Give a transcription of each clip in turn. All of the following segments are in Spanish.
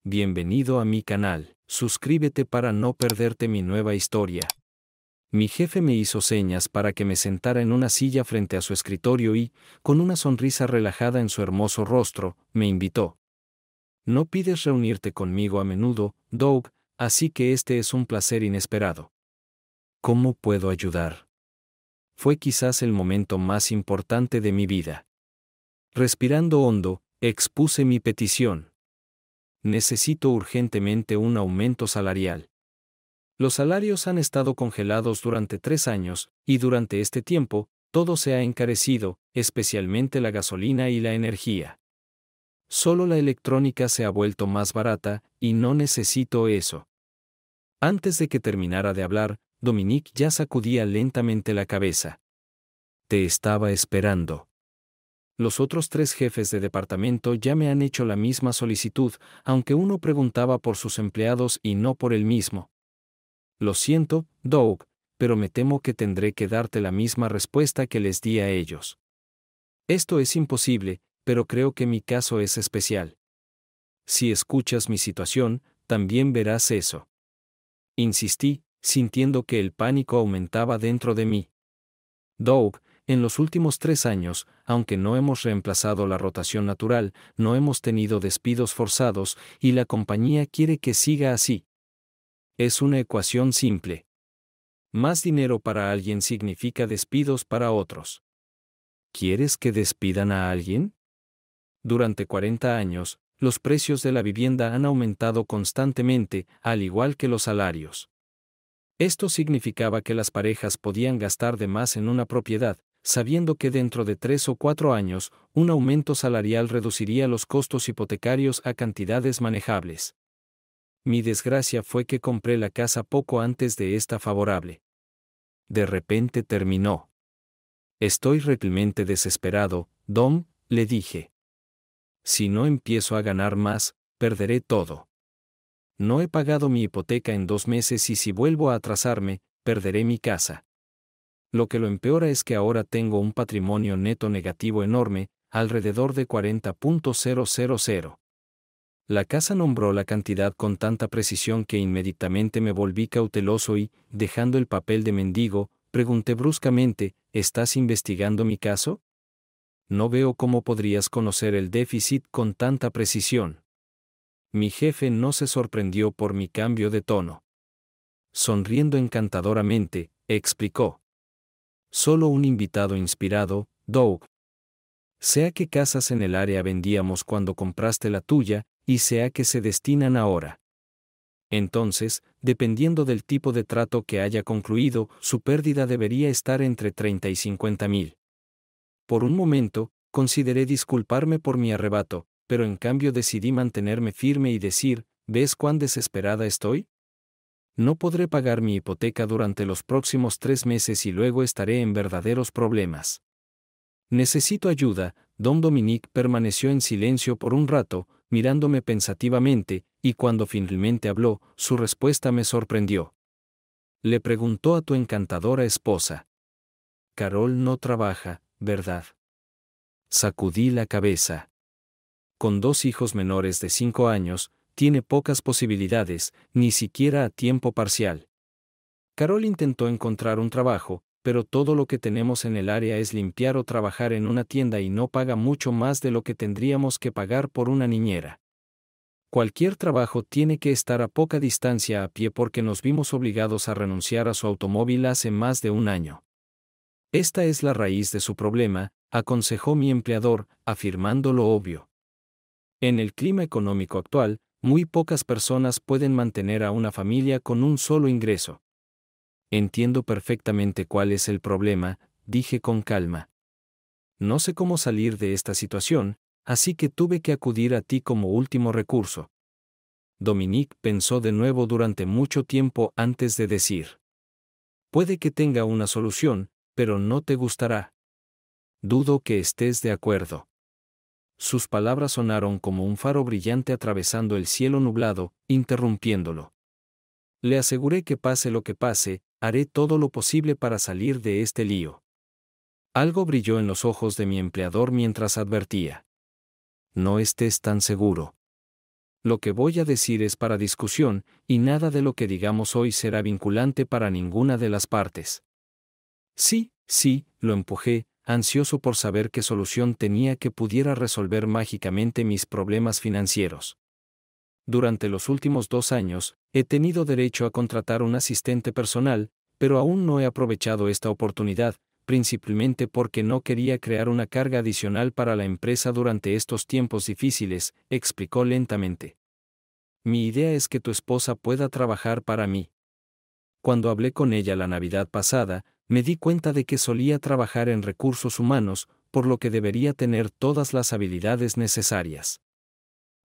Bienvenido a mi canal, suscríbete para no perderte mi nueva historia. Mi jefe me hizo señas para que me sentara en una silla frente a su escritorio y, con una sonrisa relajada en su hermoso rostro, me invitó. No pides reunirte conmigo a menudo, Doug, así que este es un placer inesperado. ¿Cómo puedo ayudar? Fue quizás el momento más importante de mi vida. Respirando hondo, expuse mi petición. Necesito urgentemente un aumento salarial. Los salarios han estado congelados durante 3 años, y durante este tiempo, todo se ha encarecido, especialmente la gasolina y la energía. Solo la electrónica se ha vuelto más barata, y no necesito eso. Antes de que terminara de hablar, Dominique ya sacudía lentamente la cabeza. Te estaba esperando. Los otros 3 jefes de departamento ya me han hecho la misma solicitud, aunque uno preguntaba por sus empleados y no por él mismo. Lo siento, Doug, pero me temo que tendré que darte la misma respuesta que les di a ellos. Esto es imposible, pero creo que mi caso es especial. Si escuchas mi situación, también verás eso. Insistí, sintiendo que el pánico aumentaba dentro de mí. Doug, en los últimos 3 años, aunque no hemos reemplazado la rotación natural, no hemos tenido despidos forzados, y la compañía quiere que siga así. Es una ecuación simple. Más dinero para alguien significa despidos para otros. ¿Quieres que despidan a alguien? Durante 40 años, los precios de la vivienda han aumentado constantemente, al igual que los salarios. Esto significaba que las parejas podían gastar de más en una propiedad, sabiendo que dentro de 3 o 4 años, un aumento salarial reduciría los costos hipotecarios a cantidades manejables. Mi desgracia fue que compré la casa poco antes de esta favorable. De repente terminó. Estoy realmente desesperado, Dom, le dije. Si no empiezo a ganar más, perderé todo. No he pagado mi hipoteca en 2 meses y si vuelvo a atrasarme, perderé mi casa. Lo que lo empeora es que ahora tengo un patrimonio neto negativo enorme, alrededor de 40.000. La casa nombró la cantidad con tanta precisión que inmediatamente me volví cauteloso y, dejando el papel de mendigo, pregunté bruscamente, ¿estás investigando mi caso? No veo cómo podrías conocer el déficit con tanta precisión. Mi jefe no se sorprendió por mi cambio de tono. Sonriendo encantadoramente, explicó. Solo un invitado inspirado, Doug. Sea que casas en el área vendíamos cuando compraste la tuya, y sea que se destinan ahora. Entonces, dependiendo del tipo de trato que haya concluido, su pérdida debería estar entre 30 y 50.000. Por un momento, consideré disculparme por mi arrebato, pero en cambio decidí mantenerme firme y decir, ¿ves cuán desesperada estoy? No podré pagar mi hipoteca durante los próximos 3 meses y luego estaré en verdaderos problemas. Necesito ayuda. Don Dominique permaneció en silencio por un rato, mirándome pensativamente, y cuando finalmente habló, su respuesta me sorprendió. Le preguntó a tu encantadora esposa. Carol no trabaja, ¿verdad? Sacudí la cabeza. Con 2 hijos menores de 5 años, tiene pocas posibilidades, ni siquiera a tiempo parcial. Carol intentó encontrar un trabajo, pero todo lo que tenemos en el área es limpiar o trabajar en una tienda y no paga mucho más de lo que tendríamos que pagar por una niñera. Cualquier trabajo tiene que estar a poca distancia a pie porque nos vimos obligados a renunciar a su automóvil hace más de 1 año. Esta es la raíz de su problema, aconsejó mi empleador, afirmando lo obvio. En el clima económico actual, muy pocas personas pueden mantener a una familia con un solo ingreso. Entiendo perfectamente cuál es el problema, dije con calma. No sé cómo salir de esta situación, así que tuve que acudir a ti como último recurso. Dominique pensó de nuevo durante mucho tiempo antes de decir. Puede que tenga una solución, pero no te gustará. Dudo que estés de acuerdo. Sus palabras sonaron como un faro brillante atravesando el cielo nublado, interrumpiéndolo. Le aseguré que pase lo que pase, haré todo lo posible para salir de este lío. Algo brilló en los ojos de mi empleador mientras advertía. No estés tan seguro. Lo que voy a decir es para discusión, y nada de lo que digamos hoy será vinculante para ninguna de las partes. Sí, sí, lo empujé, ansioso por saber qué solución tenía que pudiera resolver mágicamente mis problemas financieros. Durante los últimos 2 años, he tenido derecho a contratar un asistente personal, pero aún no he aprovechado esta oportunidad, principalmente porque no quería crear una carga adicional para la empresa durante estos tiempos difíciles, explicó lentamente. Mi idea es que tu esposa pueda trabajar para mí. Cuando hablé con ella la Navidad pasada, me di cuenta de que solía trabajar en recursos humanos, por lo que debería tener todas las habilidades necesarias.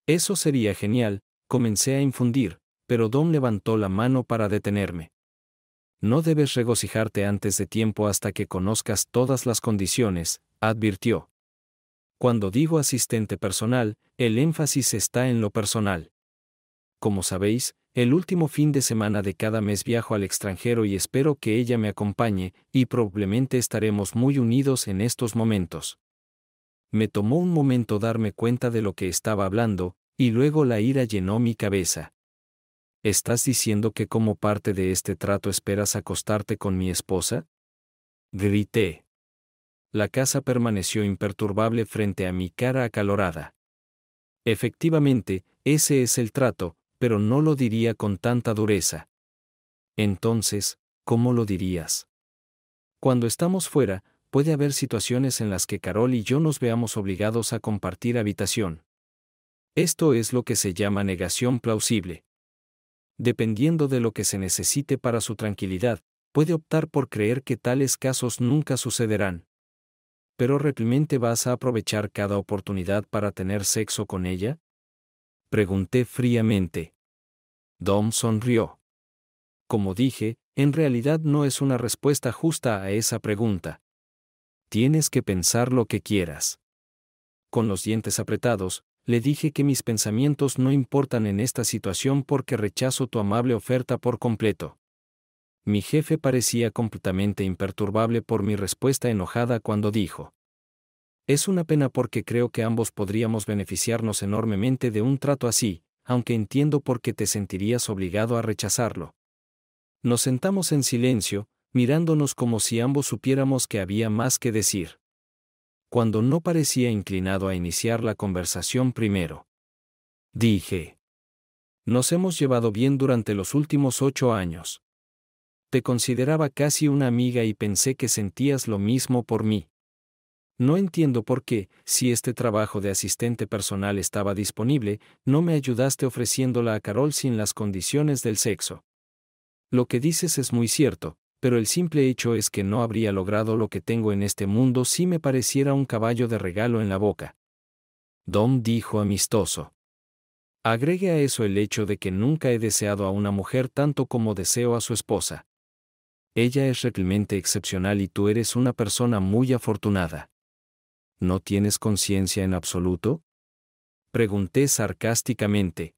Eso sería genial, comencé a infundir, pero Dom levantó la mano para detenerme. No debes regocijarte antes de tiempo hasta que conozcas todas las condiciones, advirtió. Cuando digo asistente personal, el énfasis está en lo personal. Como sabéis, el último fin de semana de cada mes viajo al extranjero y espero que ella me acompañe, y probablemente estaremos muy unidos en estos momentos. Me tomó un momento darme cuenta de lo que estaba hablando, y luego la ira llenó mi cabeza. ¿Estás diciendo que como parte de este trato esperas acostarte con mi esposa? Grité. La casa permaneció imperturbable frente a mi cara acalorada. Efectivamente, ese es el trato, pero no lo diría con tanta dureza. Entonces, ¿cómo lo dirías? Cuando estamos fuera, puede haber situaciones en las que Carol y yo nos veamos obligados a compartir habitación. Esto es lo que se llama negación plausible. Dependiendo de lo que se necesite para su tranquilidad, puede optar por creer que tales casos nunca sucederán. ¿Pero realmente vas a aprovechar cada oportunidad para tener sexo con ella? Pregunté fríamente. Dom sonrió. Como dije, en realidad no es una respuesta justa a esa pregunta. Tienes que pensar lo que quieras. Con los dientes apretados, le dije que mis pensamientos no importan en esta situación porque rechazo tu amable oferta por completo. Mi jefe parecía completamente imperturbable por mi respuesta enojada cuando dijo: es una pena porque creo que ambos podríamos beneficiarnos enormemente de un trato así, aunque entiendo por qué te sentirías obligado a rechazarlo. Nos sentamos en silencio, mirándonos como si ambos supiéramos que había más que decir. Cuando no parecía inclinado a iniciar la conversación primero, dije: nos hemos llevado bien durante los últimos 8 años. Te consideraba casi una amiga y pensé que sentías lo mismo por mí. No entiendo por qué, si este trabajo de asistente personal estaba disponible, no me ayudaste ofreciéndola a Carol sin las condiciones del sexo. Lo que dices es muy cierto, pero el simple hecho es que no habría logrado lo que tengo en este mundo si me pareciera un caballo de regalo en la boca. Dom dijo amistoso. Agregue a eso el hecho de que nunca he deseado a una mujer tanto como deseo a su esposa. Ella es realmente excepcional y tú eres una persona muy afortunada. ¿No tienes conciencia en absoluto? Pregunté sarcásticamente.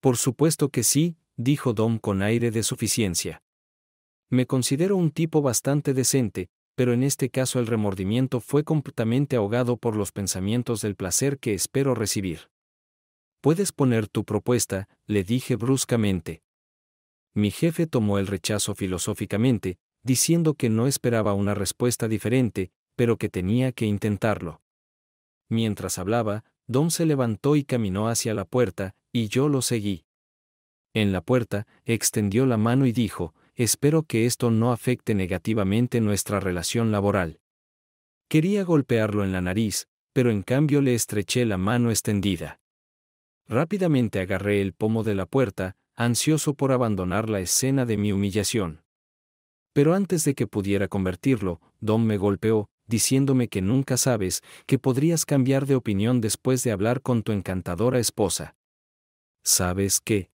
Por supuesto que sí, dijo Dom con aire de suficiencia. Me considero un tipo bastante decente, pero en este caso el remordimiento fue completamente ahogado por los pensamientos del placer que espero recibir. Puedes poner tu propuesta, le dije bruscamente. Mi jefe tomó el rechazo filosóficamente, diciendo que no esperaba una respuesta diferente, pero que tenía que intentarlo. Mientras hablaba, Dom se levantó y caminó hacia la puerta, y yo lo seguí. En la puerta, extendió la mano y dijo: espero que esto no afecte negativamente nuestra relación laboral. Quería golpearlo en la nariz, pero en cambio le estreché la mano extendida. Rápidamente agarré el pomo de la puerta, ansioso por abandonar la escena de mi humillación. Pero antes de que pudiera convertirlo, Dom me golpeó, diciéndome que nunca sabes, que podrías cambiar de opinión después de hablar con tu encantadora esposa. ¿Sabes qué?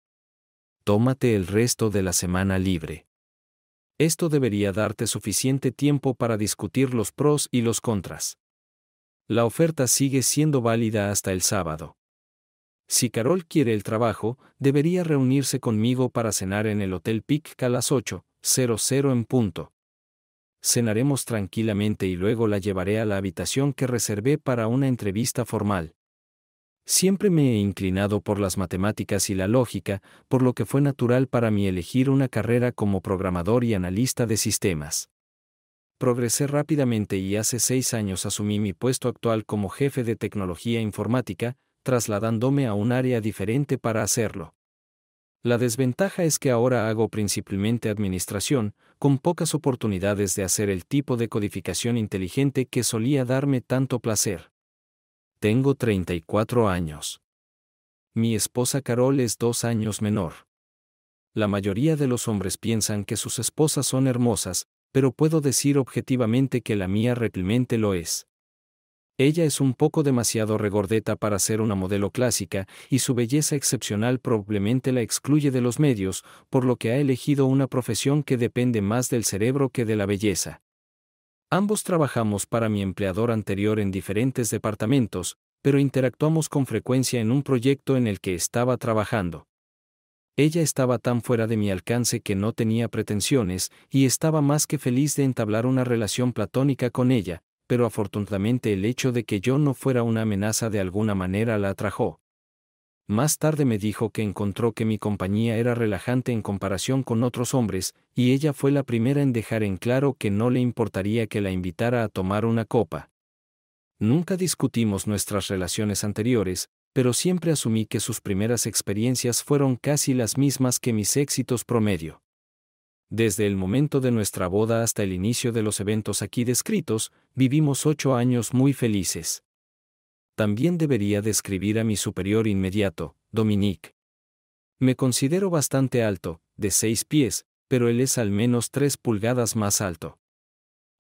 Tómate el resto de la semana libre. Esto debería darte suficiente tiempo para discutir los pros y los contras. La oferta sigue siendo válida hasta el sábado. Si Carol quiere el trabajo, debería reunirse conmigo para cenar en el Hotel Pic a las 8:00 en punto. Cenaremos tranquilamente y luego la llevaré a la habitación que reservé para una entrevista formal. Siempre me he inclinado por las matemáticas y la lógica, por lo que fue natural para mí elegir una carrera como programador y analista de sistemas. Progresé rápidamente y hace 6 años asumí mi puesto actual como jefe de tecnología informática, trasladándome a un área diferente para hacerlo. La desventaja es que ahora hago principalmente administración, con pocas oportunidades de hacer el tipo de codificación inteligente que solía darme tanto placer. Tengo 34 años. Mi esposa Carol es 2 años menor. La mayoría de los hombres piensan que sus esposas son hermosas, pero puedo decir objetivamente que la mía realmente lo es. Ella es un poco demasiado regordeta para ser una modelo clásica, y su belleza excepcional probablemente la excluye de los medios, por lo que ha elegido una profesión que depende más del cerebro que de la belleza. Ambos trabajamos para mi empleador anterior en diferentes departamentos, pero interactuamos con frecuencia en un proyecto en el que estaba trabajando. Ella estaba tan fuera de mi alcance que no tenía pretensiones, y estaba más que feliz de entablar una relación platónica con ella, pero afortunadamente el hecho de que yo no fuera una amenaza de alguna manera la atrajo. Más tarde me dijo que encontró que mi compañía era relajante en comparación con otros hombres, y ella fue la primera en dejar en claro que no le importaría que la invitara a tomar una copa. Nunca discutimos nuestras relaciones anteriores, pero siempre asumí que sus primeras experiencias fueron casi las mismas que mis éxitos promedio. Desde el momento de nuestra boda hasta el inicio de los eventos aquí descritos, vivimos 8 años muy felices. También debería describir a mi superior inmediato, Dominique. Me considero bastante alto, de 6 pies, pero él es al menos 3 pulgadas más alto.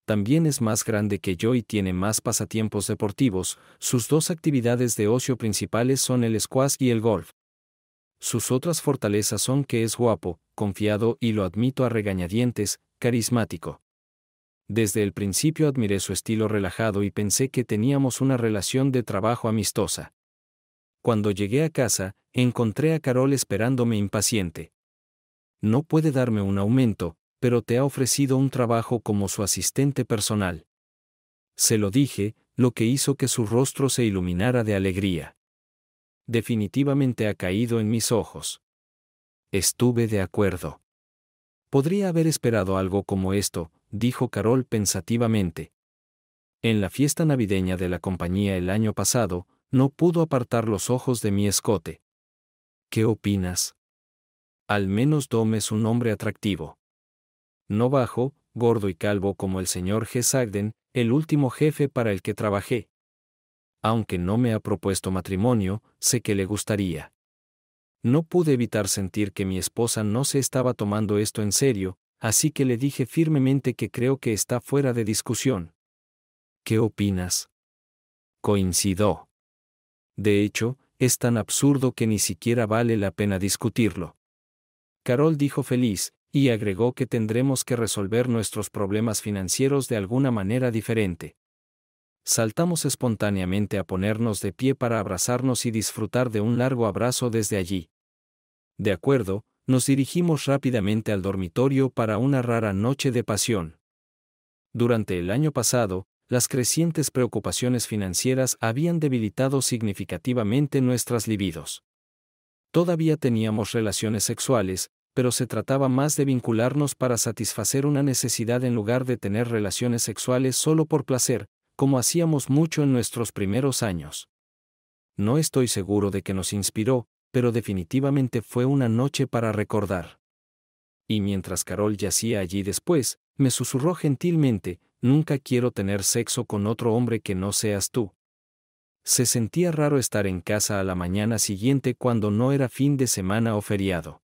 También es más grande que yo y tiene más pasatiempos deportivos. Sus 2 actividades de ocio principales son el squash y el golf. Sus otras fortalezas son que es guapo, confiado y, lo admito a regañadientes, carismático. Desde el principio admiré su estilo relajado y pensé que teníamos una relación de trabajo amistosa. Cuando llegué a casa, encontré a Carol esperándome impaciente. No puede darme un aumento, pero te ha ofrecido un trabajo como su asistente personal. Se lo dije, lo que hizo que su rostro se iluminara de alegría. Definitivamente ha caído en mis ojos. Estuve de acuerdo. Podría haber esperado algo como esto, dijo Carol pensativamente. En la fiesta navideña de la compañía el año pasado, no pudo apartar los ojos de mi escote. ¿Qué opinas? Al menos Dom es un hombre atractivo. No bajo, gordo y calvo como el señor G. Sagden, el último jefe para el que trabajé. Aunque no me ha propuesto matrimonio, sé que le gustaría. No pude evitar sentir que mi esposa no se estaba tomando esto en serio, así que le dije firmemente que creo que está fuera de discusión. ¿Qué opinas? Coincidió. De hecho, es tan absurdo que ni siquiera vale la pena discutirlo. Carol dijo feliz, y agregó que tendremos que resolver nuestros problemas financieros de alguna manera diferente. Saltamos espontáneamente a ponernos de pie para abrazarnos y disfrutar de un largo abrazo desde allí. De acuerdo, nos dirigimos rápidamente al dormitorio para una rara noche de pasión. Durante el año pasado, las crecientes preocupaciones financieras habían debilitado significativamente nuestras libidos. Todavía teníamos relaciones sexuales, pero se trataba más de vincularnos para satisfacer una necesidad en lugar de tener relaciones sexuales solo por placer, como hacíamos mucho en nuestros primeros años. No estoy seguro de que nos inspiró, pero definitivamente fue una noche para recordar. Y mientras Carol yacía allí después, me susurró gentilmente, «Nunca quiero tener sexo con otro hombre que no seas tú». Se sentía raro estar en casa a la mañana siguiente cuando no era fin de semana o feriado.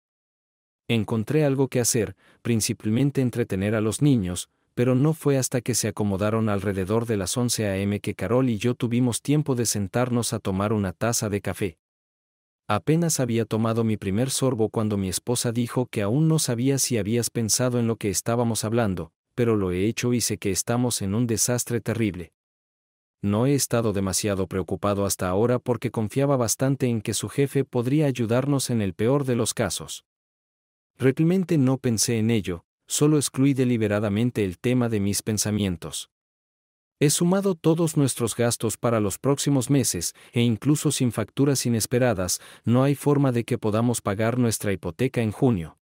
Encontré algo que hacer, principalmente entretener a los niños, pero no fue hasta que se acomodaron alrededor de las 11 a.m. que Carol y yo tuvimos tiempo de sentarnos a tomar una taza de café. Apenas había tomado mi primer sorbo cuando mi esposa dijo que aún no sabía si habías pensado en lo que estábamos hablando, pero lo he hecho y sé que estamos en un desastre terrible. No he estado demasiado preocupado hasta ahora porque confiaba bastante en que su jefe podría ayudarnos en el peor de los casos. Realmente no pensé en ello, solo excluí deliberadamente el tema de mis pensamientos. He sumado todos nuestros gastos para los próximos meses, e incluso sin facturas inesperadas, no hay forma de que podamos pagar nuestra hipoteca en junio.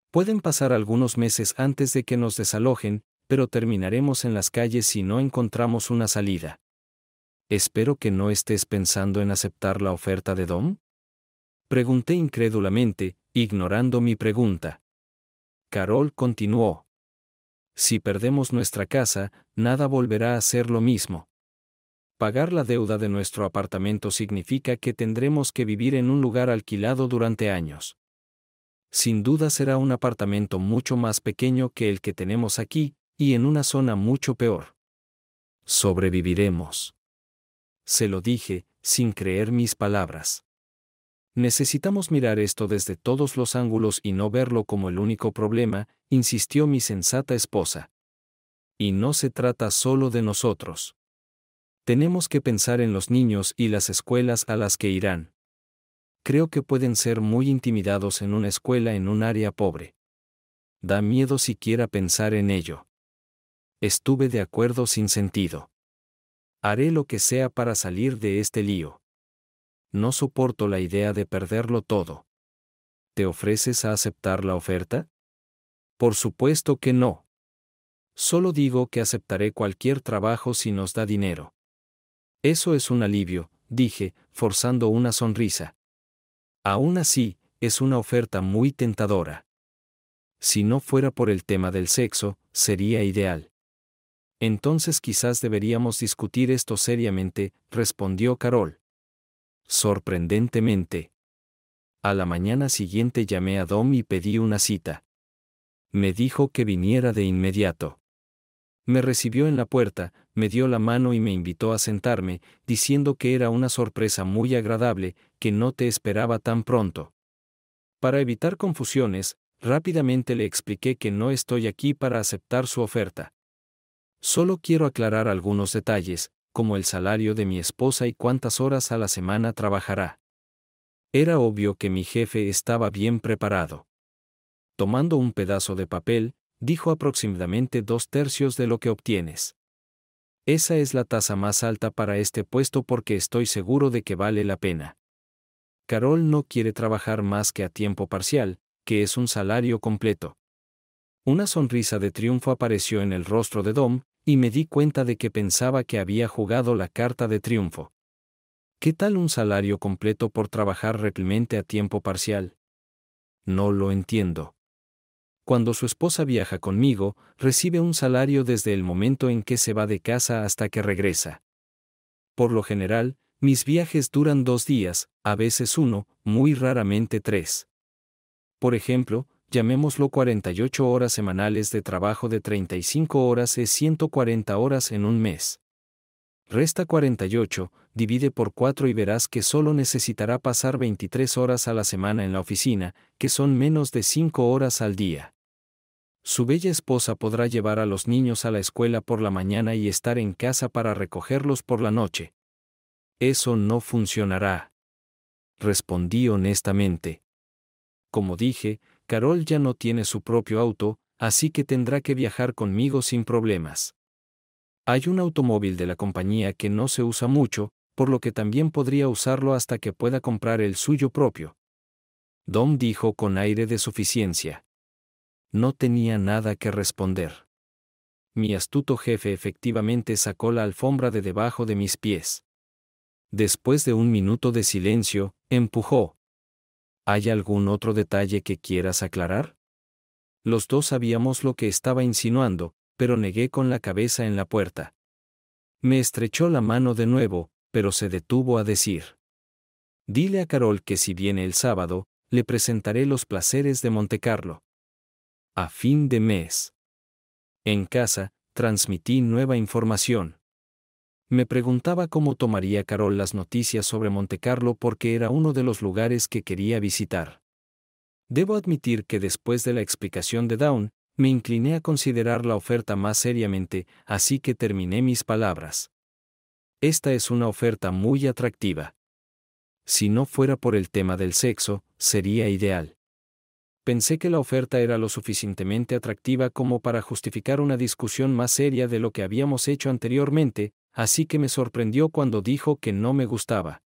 Pueden pasar algunos meses antes de que nos desalojen, pero terminaremos en las calles si no encontramos una salida. Espero que no estés pensando en aceptar la oferta de Dom. Pregunté incrédulamente, ignorando mi pregunta. Carol continuó. Si perdemos nuestra casa, nada volverá a ser lo mismo. Pagar la deuda de nuestro apartamento significa que tendremos que vivir en un lugar alquilado durante años. Sin duda será un apartamento mucho más pequeño que el que tenemos aquí, y en una zona mucho peor. Sobreviviremos. Se lo dije, sin creer mis palabras. Necesitamos mirar esto desde todos los ángulos y no verlo como el único problema, insistió mi sensata esposa. Y no se trata solo de nosotros. Tenemos que pensar en los niños y las escuelas a las que irán. Creo que pueden ser muy intimidados en una escuela en un área pobre. Da miedo siquiera pensar en ello. Estuve de acuerdo sin sentido. Haré lo que sea para salir de este lío. No soporto la idea de perderlo todo. ¿Te ofreces a aceptar la oferta? Por supuesto que no. Solo digo que aceptaré cualquier trabajo si nos da dinero. Eso es un alivio, dije, forzando una sonrisa. Aún así, es una oferta muy tentadora. Si no fuera por el tema del sexo, sería ideal. Entonces quizás deberíamos discutir esto seriamente, respondió Carol. Sorprendentemente. A la mañana siguiente llamé a Dom y pedí una cita. Me dijo que viniera de inmediato. Me recibió en la puerta, me dio la mano y me invitó a sentarme, diciendo que era una sorpresa muy agradable, que no te esperaba tan pronto. Para evitar confusiones, rápidamente le expliqué que no estoy aquí para aceptar su oferta. Solo quiero aclarar algunos detalles, como el salario de mi esposa y cuántas horas a la semana trabajará. Era obvio que mi jefe estaba bien preparado. Tomando un pedazo de papel, dijo aproximadamente 2/3 de lo que obtienes. Esa es la tasa más alta para este puesto porque estoy seguro de que vale la pena. Carol no quiere trabajar más que a tiempo parcial, que es un salario completo. Una sonrisa de triunfo apareció en el rostro de Dom, y me di cuenta de que pensaba que había jugado la carta de triunfo. ¿Qué tal un salario completo por trabajar realmente a tiempo parcial? No lo entiendo. Cuando su esposa viaja conmigo, recibe un salario desde el momento en que se va de casa hasta que regresa. Por lo general, mis viajes duran 2 días, a veces 1, muy raramente 3. Por ejemplo, llamémoslo 48 horas semanales de trabajo de 35 horas es 140 horas en un mes. Resta 48, divide por 4 y verás que solo necesitará pasar 23 horas a la semana en la oficina, que son menos de 5 horas al día. Su bella esposa podrá llevar a los niños a la escuela por la mañana y estar en casa para recogerlos por la noche. Eso no funcionará. Respondí honestamente. Como dije, Carol ya no tiene su propio auto, así que tendrá que viajar conmigo sin problemas. Hay un automóvil de la compañía que no se usa mucho, por lo que también podría usarlo hasta que pueda comprar el suyo propio. Dom dijo con aire de suficiencia. No tenía nada que responder. Mi astuto jefe efectivamente sacó la alfombra de debajo de mis pies. Después de un minuto de silencio, empujó. ¿Hay algún otro detalle que quieras aclarar? Los dos sabíamos lo que estaba insinuando, pero negué con la cabeza en la puerta. Me estrechó la mano de nuevo, pero se detuvo a decir. Dile a Carol que si viene el sábado, le presentaré los placeres de Montecarlo. A fin de mes. En casa, transmití nueva información. Me preguntaba cómo tomaría Carol las noticias sobre Montecarlo porque era uno de los lugares que quería visitar. Debo admitir que después de la explicación de Dawn, me incliné a considerar la oferta más seriamente, así que terminé mis palabras. Esta es una oferta muy atractiva. Si no fuera por el tema del sexo, sería ideal. pensé que la oferta era lo suficientemente atractiva como para justificar una discusión más seria de lo que habíamos hecho anteriormente, así que me sorprendió cuando dijo que no me gustaba.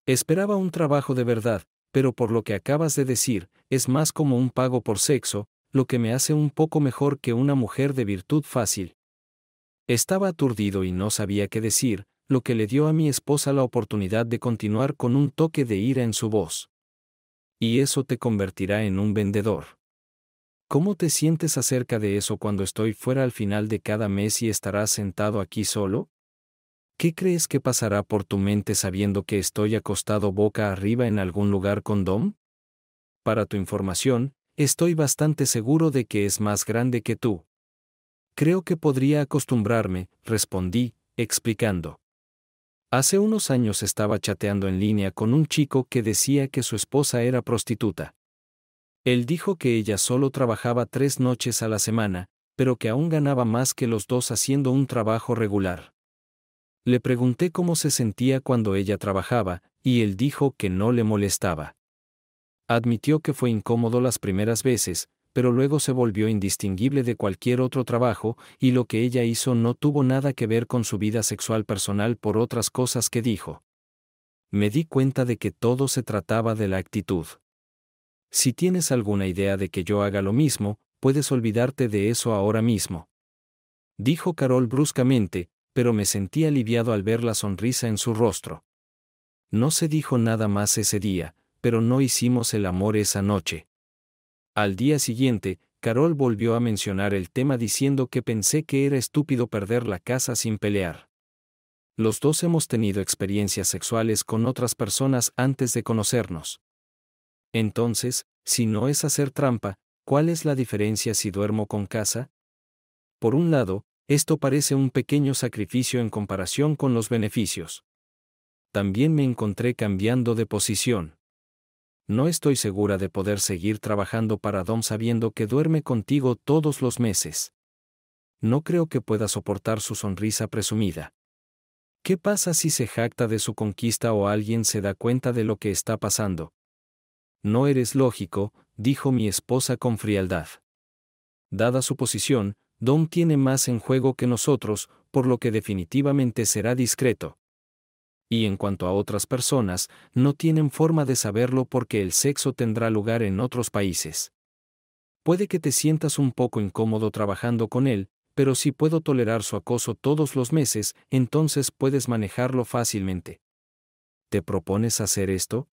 Esperaba un trabajo de verdad, pero por lo que acabas de decir, es más como un pago por sexo, lo que me hace un poco mejor que una mujer de virtud fácil. Estaba aturdido y no sabía qué decir, lo que le dio a mi esposa la oportunidad de continuar con un toque de ira en su voz. Y eso te convertirá en un vendedor. ¿Cómo te sientes acerca de eso cuando estoy fuera al final de cada mes y estarás sentado aquí solo? ¿Qué crees que pasará por tu mente sabiendo que estoy acostado boca arriba en algún lugar con Dom? Para tu información, estoy bastante seguro de que es más grande que tú. Creo que podría acostumbrarme, respondí, explicando. Hace unos años estaba chateando en línea con un chico que decía que su esposa era prostituta. Él dijo que ella solo trabajaba 3 noches a la semana, pero que aún ganaba más que los dos haciendo un trabajo regular. Le pregunté cómo se sentía cuando ella trabajaba, y él dijo que no le molestaba. Admitió que fue incómodo las primeras veces, pero luego se volvió indistinguible de cualquier otro trabajo, y lo que ella hizo no tuvo nada que ver con su vida sexual personal por otras cosas que dijo. Me di cuenta de que todo se trataba de la actitud. Si tienes alguna idea de que yo haga lo mismo, puedes olvidarte de eso ahora mismo. Dijo Carol bruscamente, pero me sentí aliviado al ver la sonrisa en su rostro. No se dijo nada más ese día, pero no hicimos el amor esa noche. Al día siguiente, Carol volvió a mencionar el tema diciendo que pensé que era estúpido perder la casa sin pelear. Los dos hemos tenido experiencias sexuales con otras personas antes de conocernos. Entonces, si no es hacer trampa, ¿cuál es la diferencia si duermo con casa? Por un lado, esto parece un pequeño sacrificio en comparación con los beneficios. También me encontré cambiando de posición. No estoy segura de poder seguir trabajando para Dom sabiendo que duerme contigo todos los meses. No creo que pueda soportar su sonrisa presumida. ¿Qué pasa si se jacta de su conquista o alguien se da cuenta de lo que está pasando? No eres lógico, dijo mi esposa con frialdad. Dada su posición, Dom tiene más en juego que nosotros, por lo que definitivamente será discreto. Y en cuanto a otras personas, no tienen forma de saberlo porque el sexo tendrá lugar en otros países. Puede que te sientas un poco incómodo trabajando con él, pero si puedo tolerar su acoso todos los meses, entonces puedes manejarlo fácilmente. ¿Te propones hacer esto?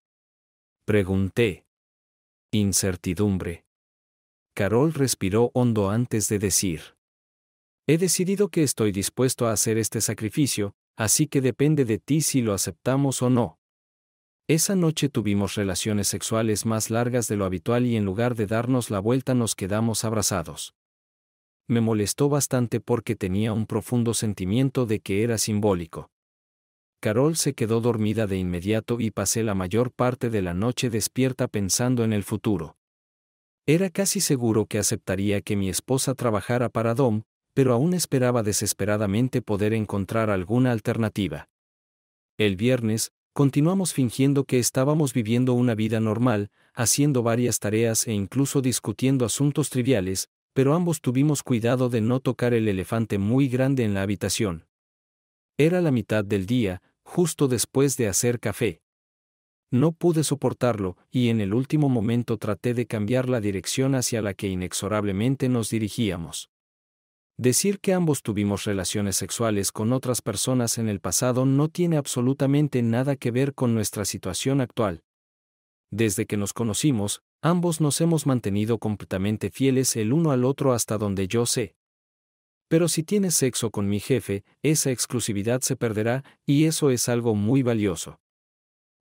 Pregunté. Incertidumbre. Carol respiró hondo antes de decir. He decidido que estoy dispuesto a hacer este sacrificio, así que depende de ti si lo aceptamos o no. Esa noche tuvimos relaciones sexuales más largas de lo habitual y en lugar de darnos la vuelta nos quedamos abrazados. Me molestó bastante porque tenía un profundo sentimiento de que era simbólico. Carol se quedó dormida de inmediato y pasé la mayor parte de la noche despierta pensando en el futuro. Era casi seguro que aceptaría que mi esposa trabajara para Dom, pero aún esperaba desesperadamente poder encontrar alguna alternativa. El viernes, continuamos fingiendo que estábamos viviendo una vida normal, haciendo varias tareas e incluso discutiendo asuntos triviales, pero ambos tuvimos cuidado de no tocar el elefante muy grande en la habitación. Era la mitad del día, justo después de hacer café. No pude soportarlo, y en el último momento traté de cambiar la dirección hacia la que inexorablemente nos dirigíamos. Decir que ambos tuvimos relaciones sexuales con otras personas en el pasado no tiene absolutamente nada que ver con nuestra situación actual. Desde que nos conocimos, ambos nos hemos mantenido completamente fieles el uno al otro hasta donde yo sé. Pero si tienes sexo con mi jefe, esa exclusividad se perderá, y eso es algo muy valioso.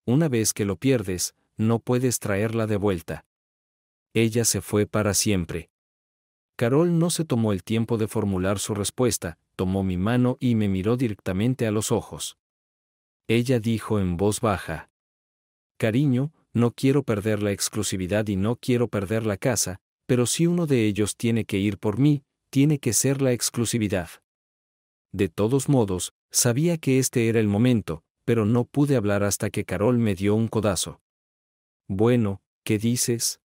Una vez que lo pierdes, no puedes traerla de vuelta. Ella se fue para siempre. Carol no se tomó el tiempo de formular su respuesta, tomó mi mano y me miró directamente a los ojos. Ella dijo en voz baja: Cariño, no quiero perder la exclusividad y no quiero perder la casa, pero si uno de ellos tiene que ir por mí, tiene que ser la exclusividad. De todos modos, sabía que este era el momento, pero no pude hablar hasta que Carol me dio un codazo. Bueno, ¿qué dices?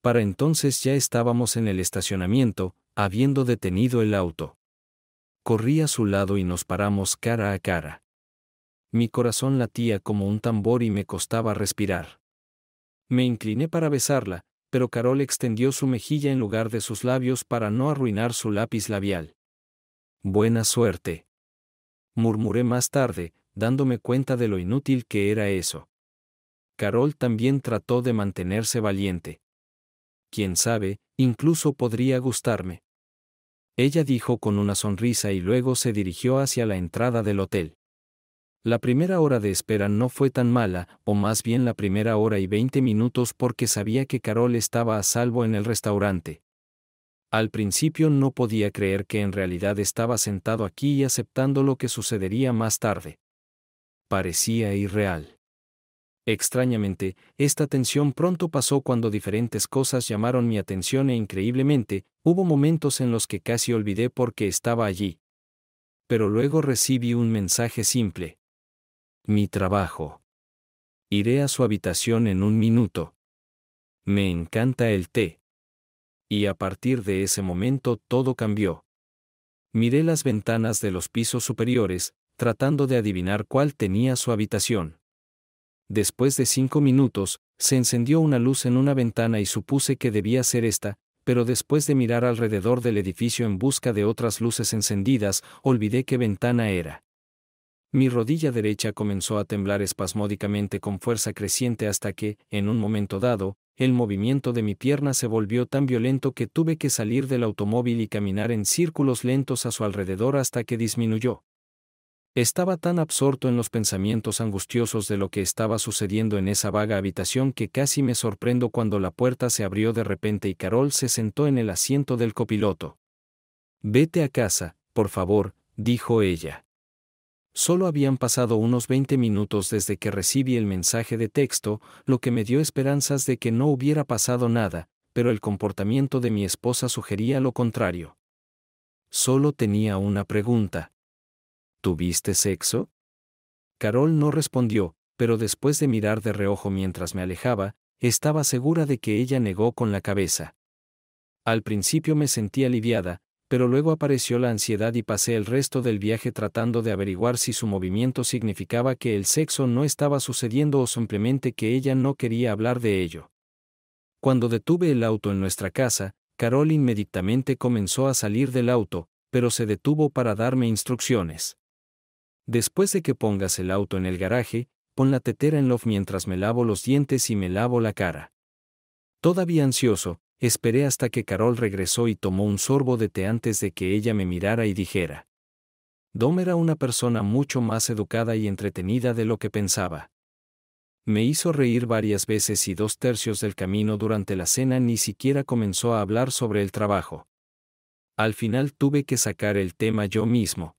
Para entonces ya estábamos en el estacionamiento, habiendo detenido el auto. Corrí a su lado y nos paramos cara a cara. Mi corazón latía como un tambor y me costaba respirar. Me incliné para besarla, pero Carol extendió su mejilla en lugar de sus labios para no arruinar su lápiz labial. Buena suerte, murmuré más tarde, dándome cuenta de lo inútil que era eso. Carol también trató de mantenerse valiente. Quién sabe, incluso podría gustarme. Ella dijo con una sonrisa y luego se dirigió hacia la entrada del hotel. La primera hora de espera no fue tan mala, o más bien la primera hora y 20 minutos porque sabía que Carol estaba a salvo en el restaurante. Al principio no podía creer que en realidad estaba sentado aquí y aceptando lo que sucedería más tarde. Parecía irreal. Extrañamente, esta tensión pronto pasó cuando diferentes cosas llamaron mi atención e increíblemente, hubo momentos en los que casi olvidé por qué estaba allí. Pero luego recibí un mensaje simple. Mi trabajo. Iré a su habitación en un minuto. Me encanta el té. Y a partir de ese momento todo cambió. Miré las ventanas de los pisos superiores, tratando de adivinar cuál tenía su habitación. Después de 5 minutos, se encendió una luz en una ventana y supuse que debía ser esta, pero después de mirar alrededor del edificio en busca de otras luces encendidas, olvidé qué ventana era. Mi rodilla derecha comenzó a temblar espasmódicamente con fuerza creciente hasta que, en un momento dado, el movimiento de mi pierna se volvió tan violento que tuve que salir del automóvil y caminar en círculos lentos a su alrededor hasta que disminuyó. Estaba tan absorto en los pensamientos angustiosos de lo que estaba sucediendo en esa vaga habitación que casi me sorprendo cuando la puerta se abrió de repente y Carol se sentó en el asiento del copiloto. «Vete a casa, por favor», dijo ella. Solo habían pasado unos 20 minutos desde que recibí el mensaje de texto, lo que me dio esperanzas de que no hubiera pasado nada, pero el comportamiento de mi esposa sugería lo contrario. Solo tenía una pregunta. ¿Tuviste sexo? Carol no respondió, pero después de mirar de reojo mientras me alejaba, estaba segura de que ella negó con la cabeza. Al principio me sentí aliviada, pero luego apareció la ansiedad y pasé el resto del viaje tratando de averiguar si su movimiento significaba que el sexo no estaba sucediendo o simplemente que ella no quería hablar de ello. Cuando detuve el auto en nuestra casa, Carol inmediatamente comenzó a salir del auto, pero se detuvo para darme instrucciones. Después de que pongas el auto en el garaje, pon la tetera en off mientras me lavo los dientes y me lavo la cara. Todavía ansioso, esperé hasta que Carol regresó y tomó un sorbo de té antes de que ella me mirara y dijera. Dom era una persona mucho más educada y entretenida de lo que pensaba. Me hizo reír varias veces y 2/3 del camino durante la cena ni siquiera comenzó a hablar sobre el trabajo. Al final tuve que sacar el tema yo mismo.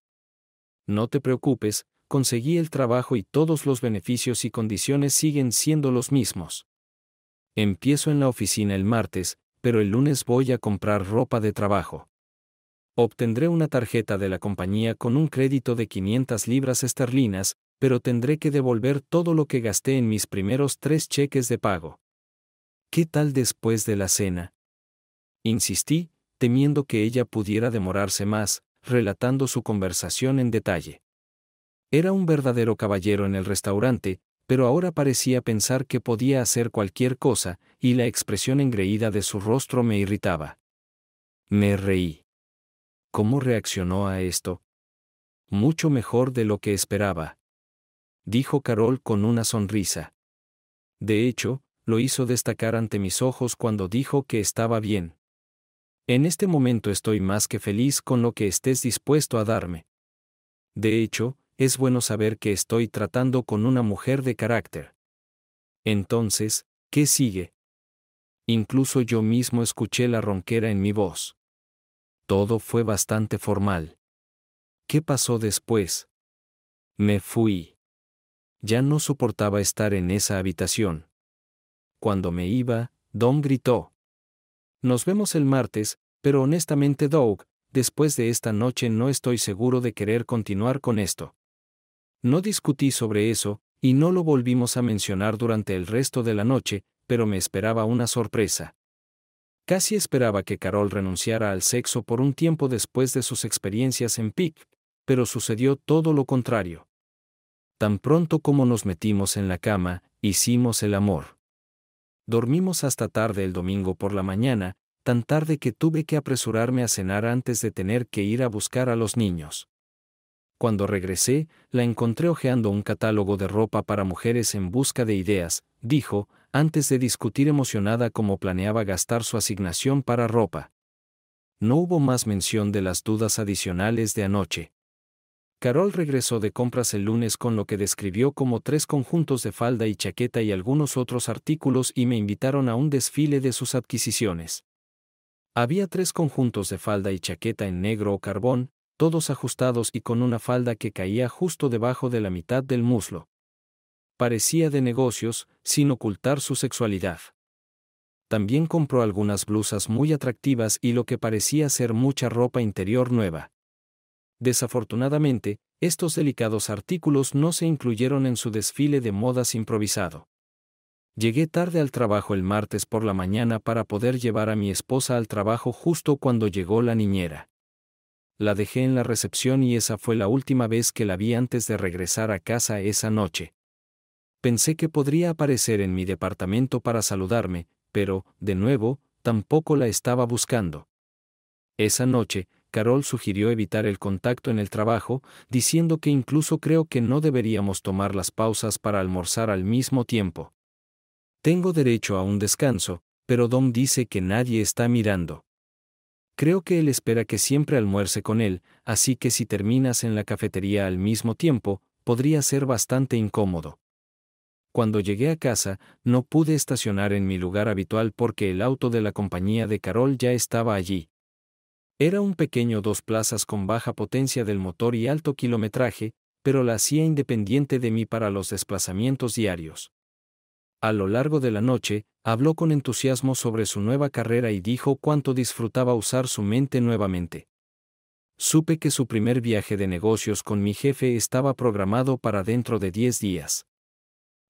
No te preocupes, conseguí el trabajo y todos los beneficios y condiciones siguen siendo los mismos. Empiezo en la oficina el martes, pero el lunes voy a comprar ropa de trabajo. Obtendré una tarjeta de la compañía con un crédito de 500 libras esterlinas, pero tendré que devolver todo lo que gasté en mis primeros 3 cheques de pago. ¿Qué tal después de la cena? Insistí, temiendo que ella pudiera demorarse más, relatando su conversación en detalle. Era un verdadero caballero en el restaurante, pero ahora parecía pensar que podía hacer cualquier cosa, y la expresión engreída de su rostro me irritaba. Me reí. ¿Cómo reaccionó a esto? Mucho mejor de lo que esperaba, dijo Carol con una sonrisa. De hecho, lo hizo destacar ante mis ojos cuando dijo que estaba bien. En este momento estoy más que feliz con lo que estés dispuesto a darme. De hecho, es bueno saber que estoy tratando con una mujer de carácter. Entonces, ¿qué sigue? Incluso yo mismo escuché la ronquera en mi voz. Todo fue bastante formal. ¿Qué pasó después? Me fui. Ya no soportaba estar en esa habitación. Cuando me iba, Dom gritó. Nos vemos el martes, pero honestamente Doug, después de esta noche no estoy seguro de querer continuar con esto. No discutí sobre eso, y no lo volvimos a mencionar durante el resto de la noche, pero me esperaba una sorpresa. Casi esperaba que Carol renunciara al sexo por un tiempo después de sus experiencias en PIC, pero sucedió todo lo contrario. Tan pronto como nos metimos en la cama, hicimos el amor. Dormimos hasta tarde el domingo por la mañana, tan tarde que tuve que apresurarme a cenar antes de tener que ir a buscar a los niños. Cuando regresé, la encontré hojeando un catálogo de ropa para mujeres en busca de ideas, dijo, antes de discutir emocionada cómo planeaba gastar su asignación para ropa. No hubo más mención de las dudas adicionales de anoche. Carol regresó de compras el lunes con lo que describió como 3 conjuntos de falda y chaqueta y algunos otros artículos y me invitaron a un desfile de sus adquisiciones. Había 3 conjuntos de falda y chaqueta en negro o carbón, todos ajustados y con una falda que caía justo debajo de la mitad del muslo. Parecía de negocios, sin ocultar su sexualidad. También compró algunas blusas muy atractivas y lo que parecía ser mucha ropa interior nueva. Desafortunadamente, estos delicados artículos no se incluyeron en su desfile de modas improvisado. Llegué tarde al trabajo el martes por la mañana para poder llevar a mi esposa al trabajo justo cuando llegó la niñera. La dejé en la recepción y esa fue la última vez que la vi antes de regresar a casa esa noche. Pensé que podría aparecer en mi departamento para saludarme, pero, de nuevo, tampoco la estaba buscando. Esa noche, Carol sugirió evitar el contacto en el trabajo, diciendo que incluso creo que no deberíamos tomar las pausas para almorzar al mismo tiempo. Tengo derecho a un descanso, pero Dom dice que nadie está mirando. Creo que él espera que siempre almuerce con él, así que si terminas en la cafetería al mismo tiempo, podría ser bastante incómodo. Cuando llegué a casa, no pude estacionar en mi lugar habitual porque el auto de la compañía de Carol ya estaba allí. Era un pequeño 2 plazas con baja potencia del motor y alto kilometraje, pero la hacía independiente de mí para los desplazamientos diarios. A lo largo de la noche, habló con entusiasmo sobre su nueva carrera y dijo cuánto disfrutaba usar su mente nuevamente. Supe que su primer viaje de negocios con mi jefe estaba programado para dentro de 10 días.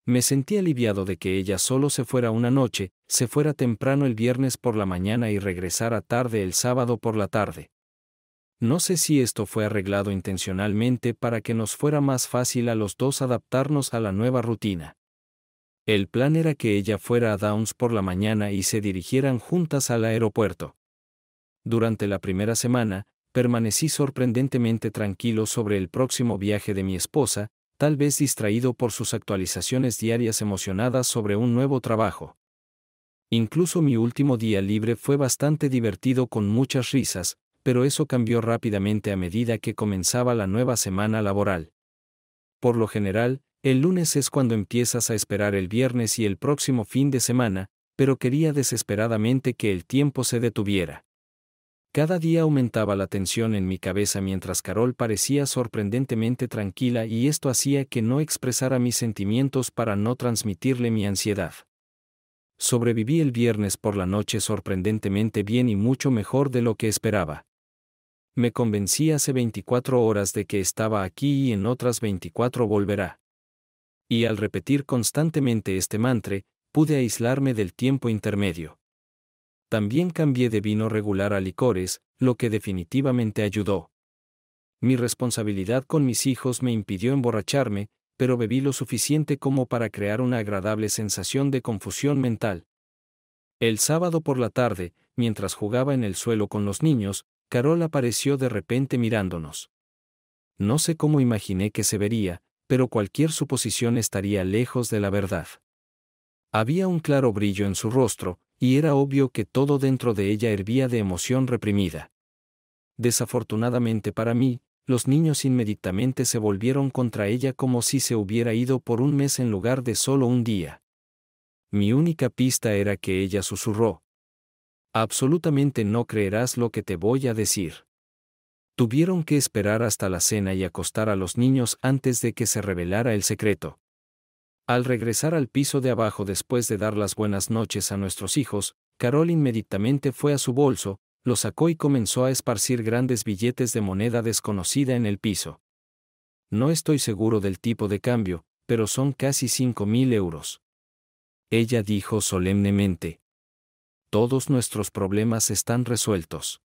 Me sentí aliviado de que ella solo se fuera una noche, se fuera temprano el viernes por la mañana y regresara tarde el sábado por la tarde. No sé si esto fue arreglado intencionalmente para que nos fuera más fácil a los dos adaptarnos a la nueva rutina. El plan era que ella fuera a Downs por la mañana y se dirigieran juntas al aeropuerto. Durante la primera semana, permanecí sorprendentemente tranquilo sobre el próximo viaje de mi esposa, tal vez distraído por sus actualizaciones diarias emocionadas sobre un nuevo trabajo. Incluso mi último día libre fue bastante divertido con muchas risas, pero eso cambió rápidamente a medida que comenzaba la nueva semana laboral. Por lo general, el lunes es cuando empiezas a esperar el viernes y el próximo fin de semana, pero quería desesperadamente que el tiempo se detuviera. Cada día aumentaba la tensión en mi cabeza mientras Carol parecía sorprendentemente tranquila y esto hacía que no expresara mis sentimientos para no transmitirle mi ansiedad. Sobreviví el viernes por la noche sorprendentemente bien y mucho mejor de lo que esperaba. Me convencí hace 24 horas de que estaba aquí y en otras 24 volverá. Y al repetir constantemente este mantra, pude aislarme del tiempo intermedio. También cambié de vino regular a licores, lo que definitivamente ayudó. Mi responsabilidad con mis hijos me impidió emborracharme, pero bebí lo suficiente como para crear una agradable sensación de confusión mental. El sábado por la tarde, mientras jugaba en el suelo con los niños, Carol apareció de repente mirándonos. No sé cómo imaginé que se vería, pero cualquier suposición estaría lejos de la verdad. Había un claro brillo en su rostro, y era obvio que todo dentro de ella hervía de emoción reprimida. Desafortunadamente para mí, los niños inmediatamente se volvieron contra ella como si se hubiera ido por un mes en lugar de solo un día. Mi única pista era que ella susurró: absolutamente no creerás lo que te voy a decir. Tuvieron que esperar hasta la cena y acostar a los niños antes de que se revelara el secreto. Al regresar al piso de abajo después de dar las buenas noches a nuestros hijos, Carol inmediatamente fue a su bolso, lo sacó y comenzó a esparcir grandes billetes de moneda desconocida en el piso. No estoy seguro del tipo de cambio, pero son casi 5.000 euros. Ella dijo solemnemente. Todos nuestros problemas están resueltos.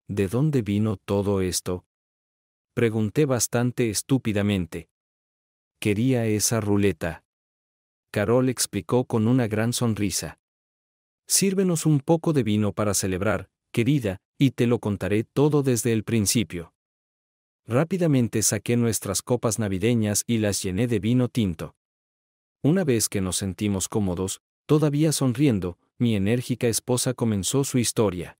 ¿De dónde vino todo esto? Pregunté bastante estúpidamente. Quería esa ruleta. Carol explicó con una gran sonrisa. Sírvenos un poco de vino para celebrar, querida, y te lo contaré todo desde el principio. Rápidamente saqué nuestras copas navideñas y las llené de vino tinto. Una vez que nos sentimos cómodos, todavía sonriendo, mi enérgica esposa comenzó su historia.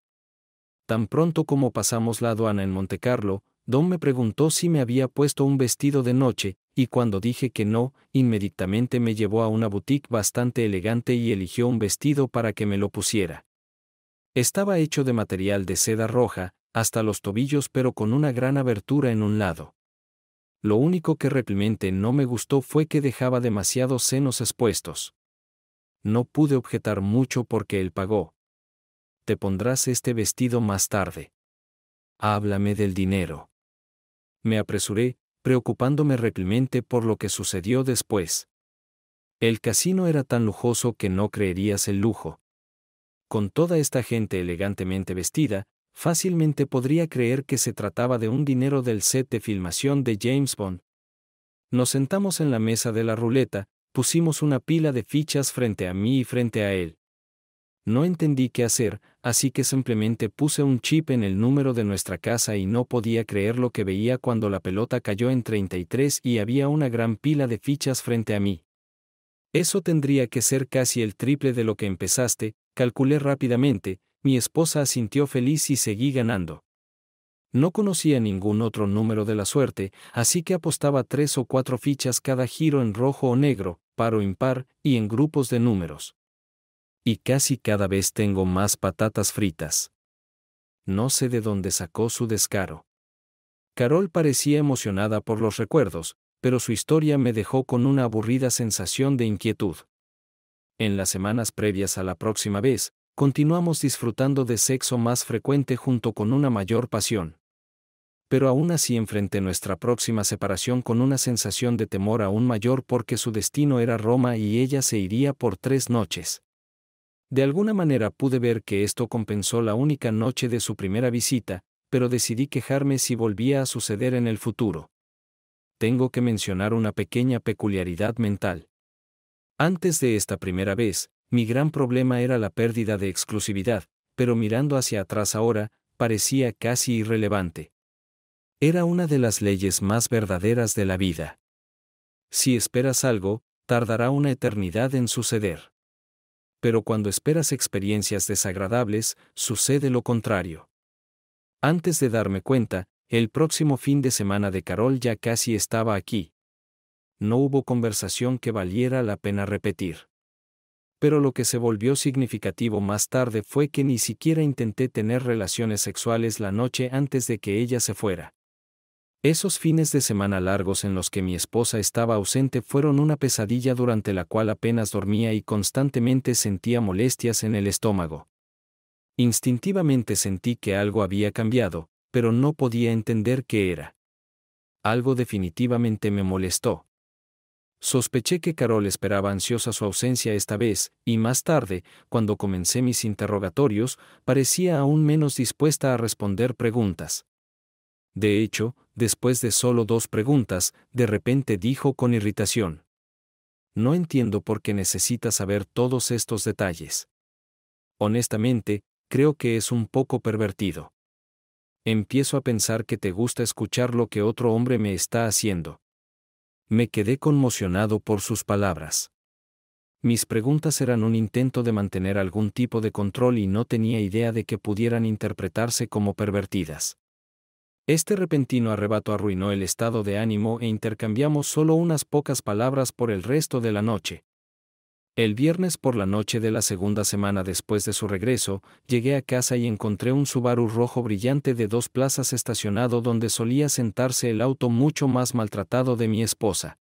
Tan pronto como pasamos la aduana en Montecarlo, Don me preguntó si me había puesto un vestido de noche, y cuando dije que no, inmediatamente me llevó a una boutique bastante elegante y eligió un vestido para que me lo pusiera. Estaba hecho de material de seda roja, hasta los tobillos, pero con una gran abertura en un lado. Lo único que realmente no me gustó fue que dejaba demasiados senos expuestos. No pude objetar mucho porque él pagó. Te pondrás este vestido más tarde. Háblame del dinero. Me apresuré, preocupándome realmente por lo que sucedió después. El casino era tan lujoso que no creerías el lujo. Con toda esta gente elegantemente vestida, fácilmente podría creer que se trataba de un dinero del set de filmación de James Bond. Nos sentamos en la mesa de la ruleta, pusimos una pila de fichas frente a mí y frente a él. No entendí qué hacer, así que simplemente puse un chip en el número de nuestra casa y no podía creer lo que veía cuando la pelota cayó en 33 y había una gran pila de fichas frente a mí. Eso tendría que ser casi el triple de lo que empezaste, calculé rápidamente, mi esposa asintió feliz y seguí ganando. No conocía ningún otro número de la suerte, así que apostaba 3 o 4 fichas cada giro en rojo o negro, par o impar, y en grupos de números. Y casi cada vez tengo más patatas fritas. No sé de dónde sacó su descaro. Carol parecía emocionada por los recuerdos, pero su historia me dejó con una aburrida sensación de inquietud. En las semanas previas a la próxima vez, continuamos disfrutando de sexo más frecuente junto con una mayor pasión. Pero aún así enfrenté nuestra próxima separación con una sensación de temor aún mayor porque su destino era Roma y ella se iría por 3 noches. De alguna manera pude ver que esto compensó la única noche de su primera visita, pero decidí quejarme si volvía a suceder en el futuro. Tengo que mencionar una pequeña peculiaridad mental. Antes de esta primera vez, mi gran problema era la pérdida de exclusividad, pero mirando hacia atrás ahora, parecía casi irrelevante. Era una de las leyes más verdaderas de la vida. Si esperas algo, tardará una eternidad en suceder. Pero cuando esperas experiencias desagradables, sucede lo contrario. Antes de darme cuenta, el próximo fin de semana de Carol ya casi estaba aquí. No hubo conversación que valiera la pena repetir. Pero lo que se volvió significativo más tarde fue que ni siquiera intenté tener relaciones sexuales la noche antes de que ella se fuera. Esos fines de semana largos en los que mi esposa estaba ausente fueron una pesadilla durante la cual apenas dormía y constantemente sentía molestias en el estómago. Instintivamente sentí que algo había cambiado, pero no podía entender qué era. Algo definitivamente me molestó. Sospeché que Carol esperaba ansiosa su ausencia esta vez, y más tarde, cuando comencé mis interrogatorios, parecía aún menos dispuesta a responder preguntas. De hecho, después de solo 2 preguntas, de repente dijo con irritación: No entiendo por qué necesitas saber todos estos detalles. Honestamente, creo que es un poco pervertido. Empiezo a pensar que te gusta escuchar lo que otro hombre me está haciendo. Me quedé conmocionado por sus palabras. Mis preguntas eran un intento de mantener algún tipo de control y no tenía idea de que pudieran interpretarse como pervertidas. Este repentino arrebato arruinó el estado de ánimo e intercambiamos solo unas pocas palabras por el resto de la noche. El viernes por la noche de la segunda semana después de su regreso, llegué a casa y encontré un Subaru rojo brillante de 2 plazas estacionado donde solía sentarse el auto mucho más maltratado de mi esposa.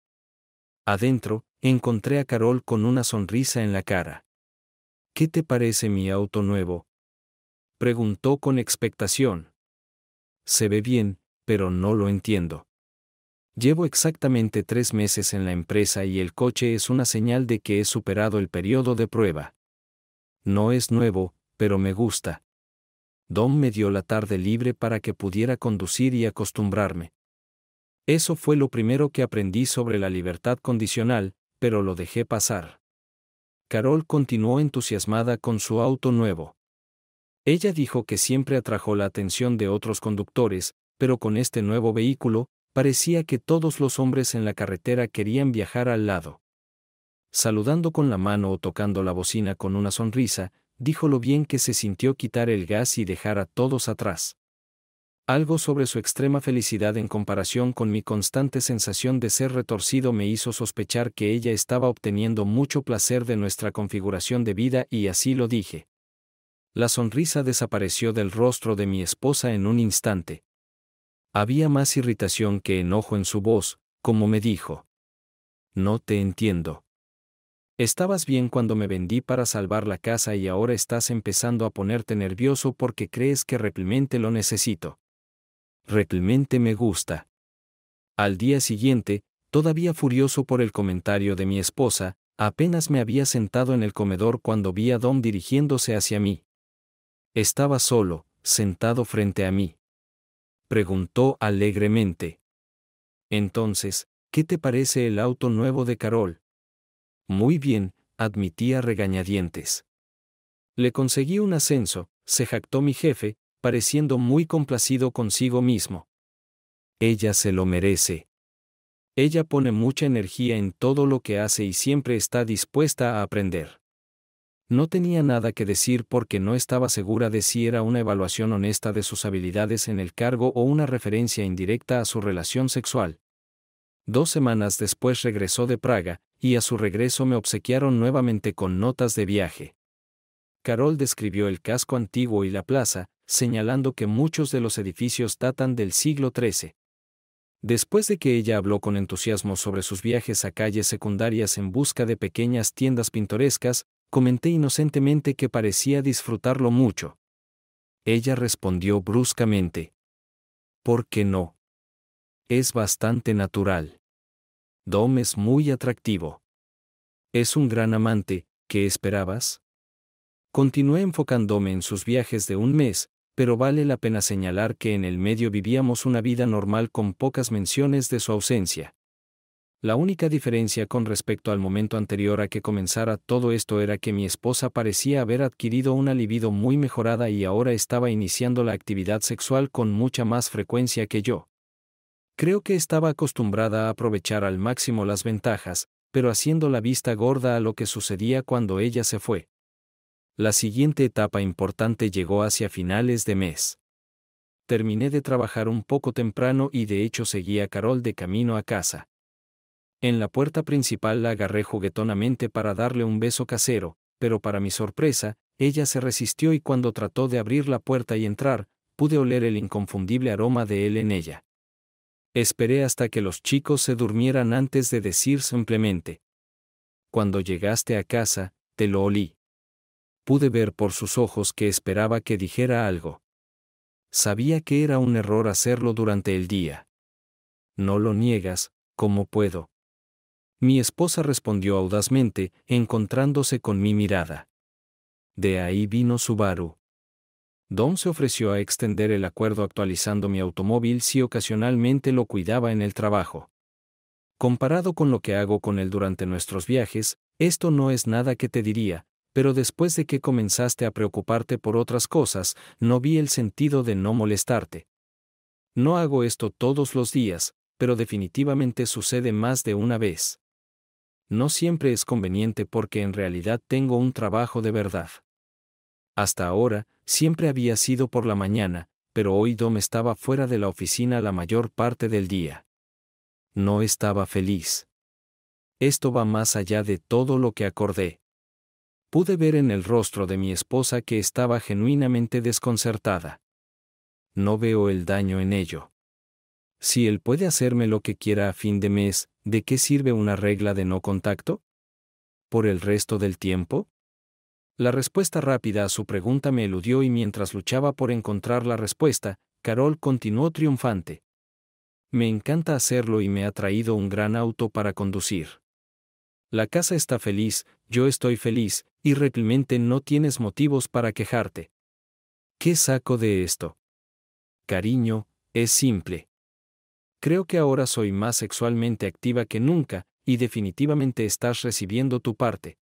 Adentro, encontré a Carol con una sonrisa en la cara. ¿Qué te parece mi auto nuevo?, preguntó con expectación. Se ve bien, pero no lo entiendo. Llevo exactamente 3 meses en la empresa y el coche es una señal de que he superado el periodo de prueba. No es nuevo, pero me gusta. Dom me dio la tarde libre para que pudiera conducir y acostumbrarme. Eso fue lo primero que aprendí sobre la libertad condicional, pero lo dejé pasar. Carol continuó entusiasmada con su auto nuevo. Ella dijo que siempre atrajo la atención de otros conductores, pero con este nuevo vehículo, parecía que todos los hombres en la carretera querían viajar al lado. Saludando con la mano o tocando la bocina con una sonrisa, dijo lo bien que se sintió quitar el gas y dejar a todos atrás. Algo sobre su extrema felicidad en comparación con mi constante sensación de ser retorcido me hizo sospechar que ella estaba obteniendo mucho placer de nuestra configuración de vida y así lo dije. La sonrisa desapareció del rostro de mi esposa en un instante. Había más irritación que enojo en su voz, como me dijo. No te entiendo. Estabas bien cuando me vendí para salvar la casa y ahora estás empezando a ponerte nervioso porque crees que realmente lo necesito. Realmente me gusta. Al día siguiente, todavía furioso por el comentario de mi esposa, apenas me había sentado en el comedor cuando vi a Dom dirigiéndose hacia mí. Estaba solo, sentado frente a mí. Preguntó alegremente. Entonces, ¿qué te parece el auto nuevo de Carol? Muy bien, admití a regañadientes. Le conseguí un ascenso, se jactó mi jefe, pareciendo muy complacido consigo mismo. Ella se lo merece. Ella pone mucha energía en todo lo que hace y siempre está dispuesta a aprender. No tenía nada que decir porque no estaba segura de si era una evaluación honesta de sus habilidades en el cargo o una referencia indirecta a su relación sexual. 2 semanas después regresó de Praga, y a su regreso me obsequiaron nuevamente con notas de viaje. Carol describió el casco antiguo y la plaza, señalando que muchos de los edificios datan del siglo XIII. Después de que ella habló con entusiasmo sobre sus viajes a calles secundarias en busca de pequeñas tiendas pintorescas, comenté inocentemente que parecía disfrutarlo mucho. Ella respondió bruscamente. ¿Por qué no? Es bastante natural. Dom es muy atractivo. Es un gran amante, ¿qué esperabas? Continué enfocándome en sus viajes de un mes, pero vale la pena señalar que en el medio vivíamos una vida normal con pocas menciones de su ausencia. La única diferencia con respecto al momento anterior a que comenzara todo esto era que mi esposa parecía haber adquirido una libido muy mejorada y ahora estaba iniciando la actividad sexual con mucha más frecuencia que yo. Creo que estaba acostumbrada a aprovechar al máximo las ventajas, pero haciendo la vista gorda a lo que sucedía cuando ella se fue. La siguiente etapa importante llegó hacia finales de mes. Terminé de trabajar un poco temprano y de hecho seguí a Carol de camino a casa. En la puerta principal la agarré juguetonamente para darle un beso casero, pero para mi sorpresa, ella se resistió y cuando trató de abrir la puerta y entrar, pude oler el inconfundible aroma de él en ella. Esperé hasta que los chicos se durmieran antes de decir simplemente. Cuando llegaste a casa, te lo olí. Pude ver por sus ojos que esperaba que dijera algo. Sabía que era un error hacerlo durante el día. No lo niegas, ¿cómo puedo? Mi esposa respondió audazmente, encontrándose con mi mirada. De ahí vino Subaru. Dom se ofreció a extender el acuerdo actualizando mi automóvil si ocasionalmente lo cuidaba en el trabajo. Comparado con lo que hago con él durante nuestros viajes, esto no es nada que te diría, pero después de que comenzaste a preocuparte por otras cosas, no vi el sentido de no molestarte. No hago esto todos los días, pero definitivamente sucede más de una vez. No siempre es conveniente porque en realidad tengo un trabajo de verdad. Hasta ahora, siempre había sido por la mañana, pero hoy Dom estaba fuera de la oficina la mayor parte del día. No estaba feliz. Esto va más allá de todo lo que acordé. Pude ver en el rostro de mi esposa que estaba genuinamente desconcertada. No veo el daño en ello. Si él puede hacerme lo que quiera a fin de mes, ¿de qué sirve una regla de no contacto? ¿Por el resto del tiempo? La respuesta rápida a su pregunta me eludió y mientras luchaba por encontrar la respuesta, Carol continuó triunfante. Me encanta hacerlo y me ha traído un gran auto para conducir. La casa está feliz, yo estoy feliz, y realmente no tienes motivos para quejarte. ¿Qué saco de esto? Cariño, es simple. Creo que ahora soy más sexualmente activa que nunca, y definitivamente estás recibiendo tu parte.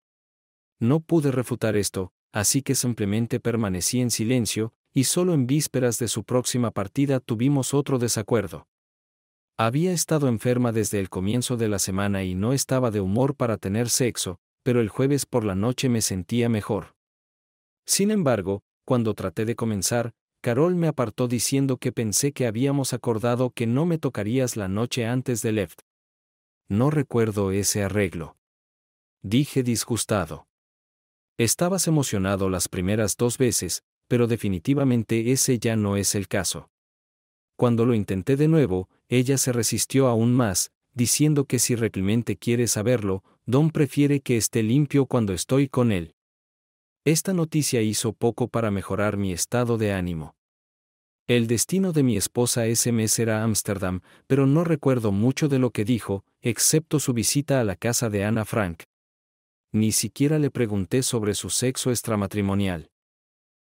No pude refutar esto, así que simplemente permanecí en silencio, y solo en vísperas de su próxima partida tuvimos otro desacuerdo. Había estado enferma desde el comienzo de la semana y no estaba de humor para tener sexo, pero el jueves por la noche me sentía mejor. Sin embargo, cuando traté de comenzar, Carol me apartó diciendo que pensé que habíamos acordado que no me tocarías la noche antes de Left. No recuerdo ese arreglo. Dije disgustado. Estabas emocionado las primeras 2 veces, pero definitivamente ese ya no es el caso. Cuando lo intenté de nuevo, ella se resistió aún más, diciendo que si realmente quiere saberlo, Don prefiere que esté limpio cuando estoy con él. Esta noticia hizo poco para mejorar mi estado de ánimo. El destino de mi esposa ese mes era Ámsterdam, pero no recuerdo mucho de lo que dijo, excepto su visita a la casa de Ana Frank. Ni siquiera le pregunté sobre su sexo extramatrimonial.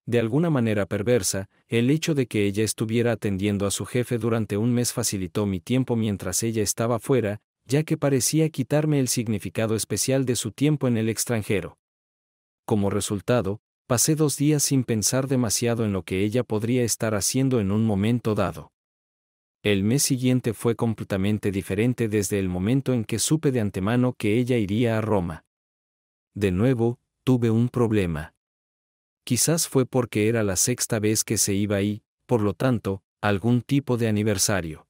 De alguna manera perversa, el hecho de que ella estuviera atendiendo a su jefe durante un mes facilitó mi tiempo mientras ella estaba fuera, ya que parecía quitarme el significado especial de su tiempo en el extranjero. Como resultado, pasé 2 días sin pensar demasiado en lo que ella podría estar haciendo en un momento dado. El mes siguiente fue completamente diferente desde el momento en que supe de antemano que ella iría a Roma. De nuevo, tuve un problema. Quizás fue porque era la 6ª vez que se iba y, por lo tanto, algún tipo de aniversario.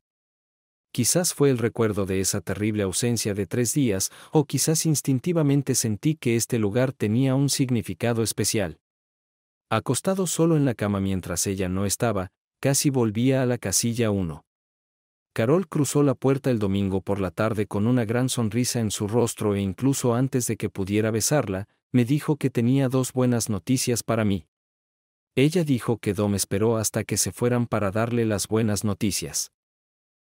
Quizás fue el recuerdo de esa terrible ausencia de 3 días, o quizás instintivamente sentí que este lugar tenía un significado especial. Acostado solo en la cama mientras ella no estaba, casi volvía a la casilla 1. Carol cruzó la puerta el domingo por la tarde con una gran sonrisa en su rostro e incluso antes de que pudiera besarla, me dijo que tenía 2 buenas noticias para mí. Ella dijo que Dom esperó hasta que se fueran para darle las buenas noticias.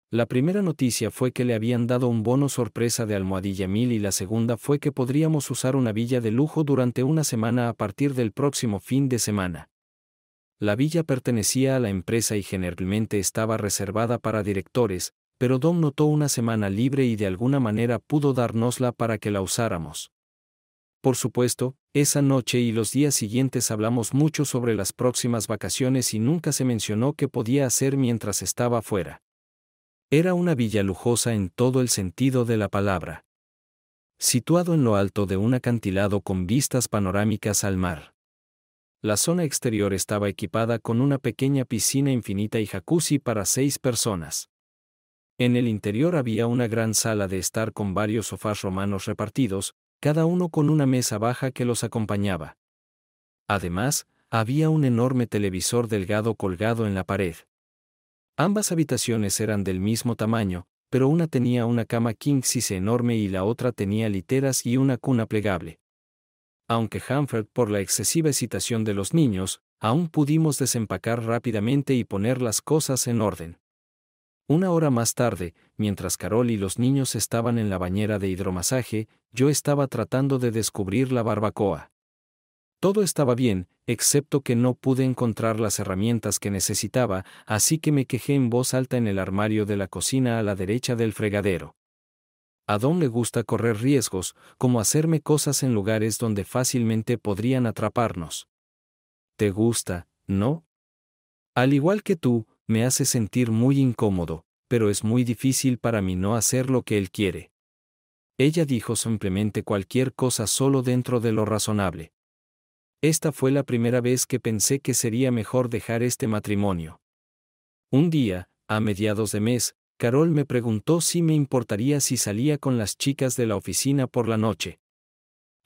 La primera noticia fue que le habían dado un bono sorpresa de almohadilla 1000 y la segunda fue que podríamos usar una villa de lujo durante una semana a partir del próximo fin de semana. La villa pertenecía a la empresa y generalmente estaba reservada para directores, pero Dom notó una semana libre y de alguna manera pudo dárnosla para que la usáramos. Por supuesto, esa noche y los días siguientes hablamos mucho sobre las próximas vacaciones y nunca se mencionó qué podía hacer mientras estaba fuera. Era una villa lujosa en todo el sentido de la palabra. Situado en lo alto de un acantilado con vistas panorámicas al mar. La zona exterior estaba equipada con una pequeña piscina infinita y jacuzzi para 6 personas. En el interior había una gran sala de estar con varios sofás romanos repartidos, cada uno con una mesa baja que los acompañaba. Además, había un enorme televisor delgado colgado en la pared. Ambas habitaciones eran del mismo tamaño, pero una tenía una cama king size enorme y la otra tenía literas y una cuna plegable. Aunque hampered por la excesiva excitación de los niños, aún pudimos desempacar rápidamente y poner las cosas en orden. Una hora más tarde, mientras Carol y los niños estaban en la bañera de hidromasaje, yo estaba tratando de descubrir la barbacoa. Todo estaba bien, excepto que no pude encontrar las herramientas que necesitaba, así que me quejé en voz alta en el armario de la cocina a la derecha del fregadero. A Don le gusta correr riesgos, como hacerme cosas en lugares donde fácilmente podrían atraparnos. ¿Te gusta, no? Al igual que tú, me hace sentir muy incómodo, pero es muy difícil para mí no hacer lo que él quiere. Ella dijo simplemente cualquier cosa solo dentro de lo razonable. Esta fue la primera vez que pensé que sería mejor dejar este matrimonio. Un día, a mediados de mes, Carol me preguntó si me importaría si salía con las chicas de la oficina por la noche.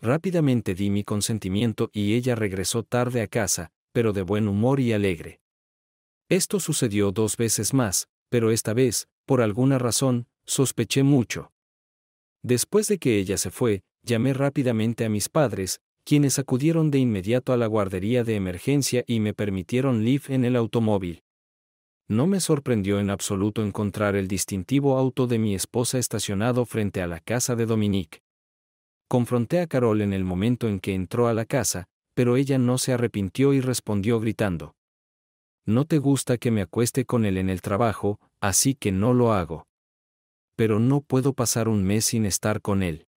Rápidamente di mi consentimiento y ella regresó tarde a casa, pero de buen humor y alegre. Esto sucedió 2 veces más, pero esta vez, por alguna razón, sospeché mucho. Después de que ella se fue, llamé rápidamente a mis padres, quienes acudieron de inmediato a la guardería de emergencia y me permitieron lift en el automóvil. No me sorprendió en absoluto encontrar el distintivo auto de mi esposa estacionado frente a la casa de Dominique. Confronté a Carol en el momento en que entró a la casa, pero ella no se arrepintió y respondió gritando: «No te gusta que me acueste con él en el trabajo, así que no lo hago. Pero no puedo pasar un mes sin estar con él.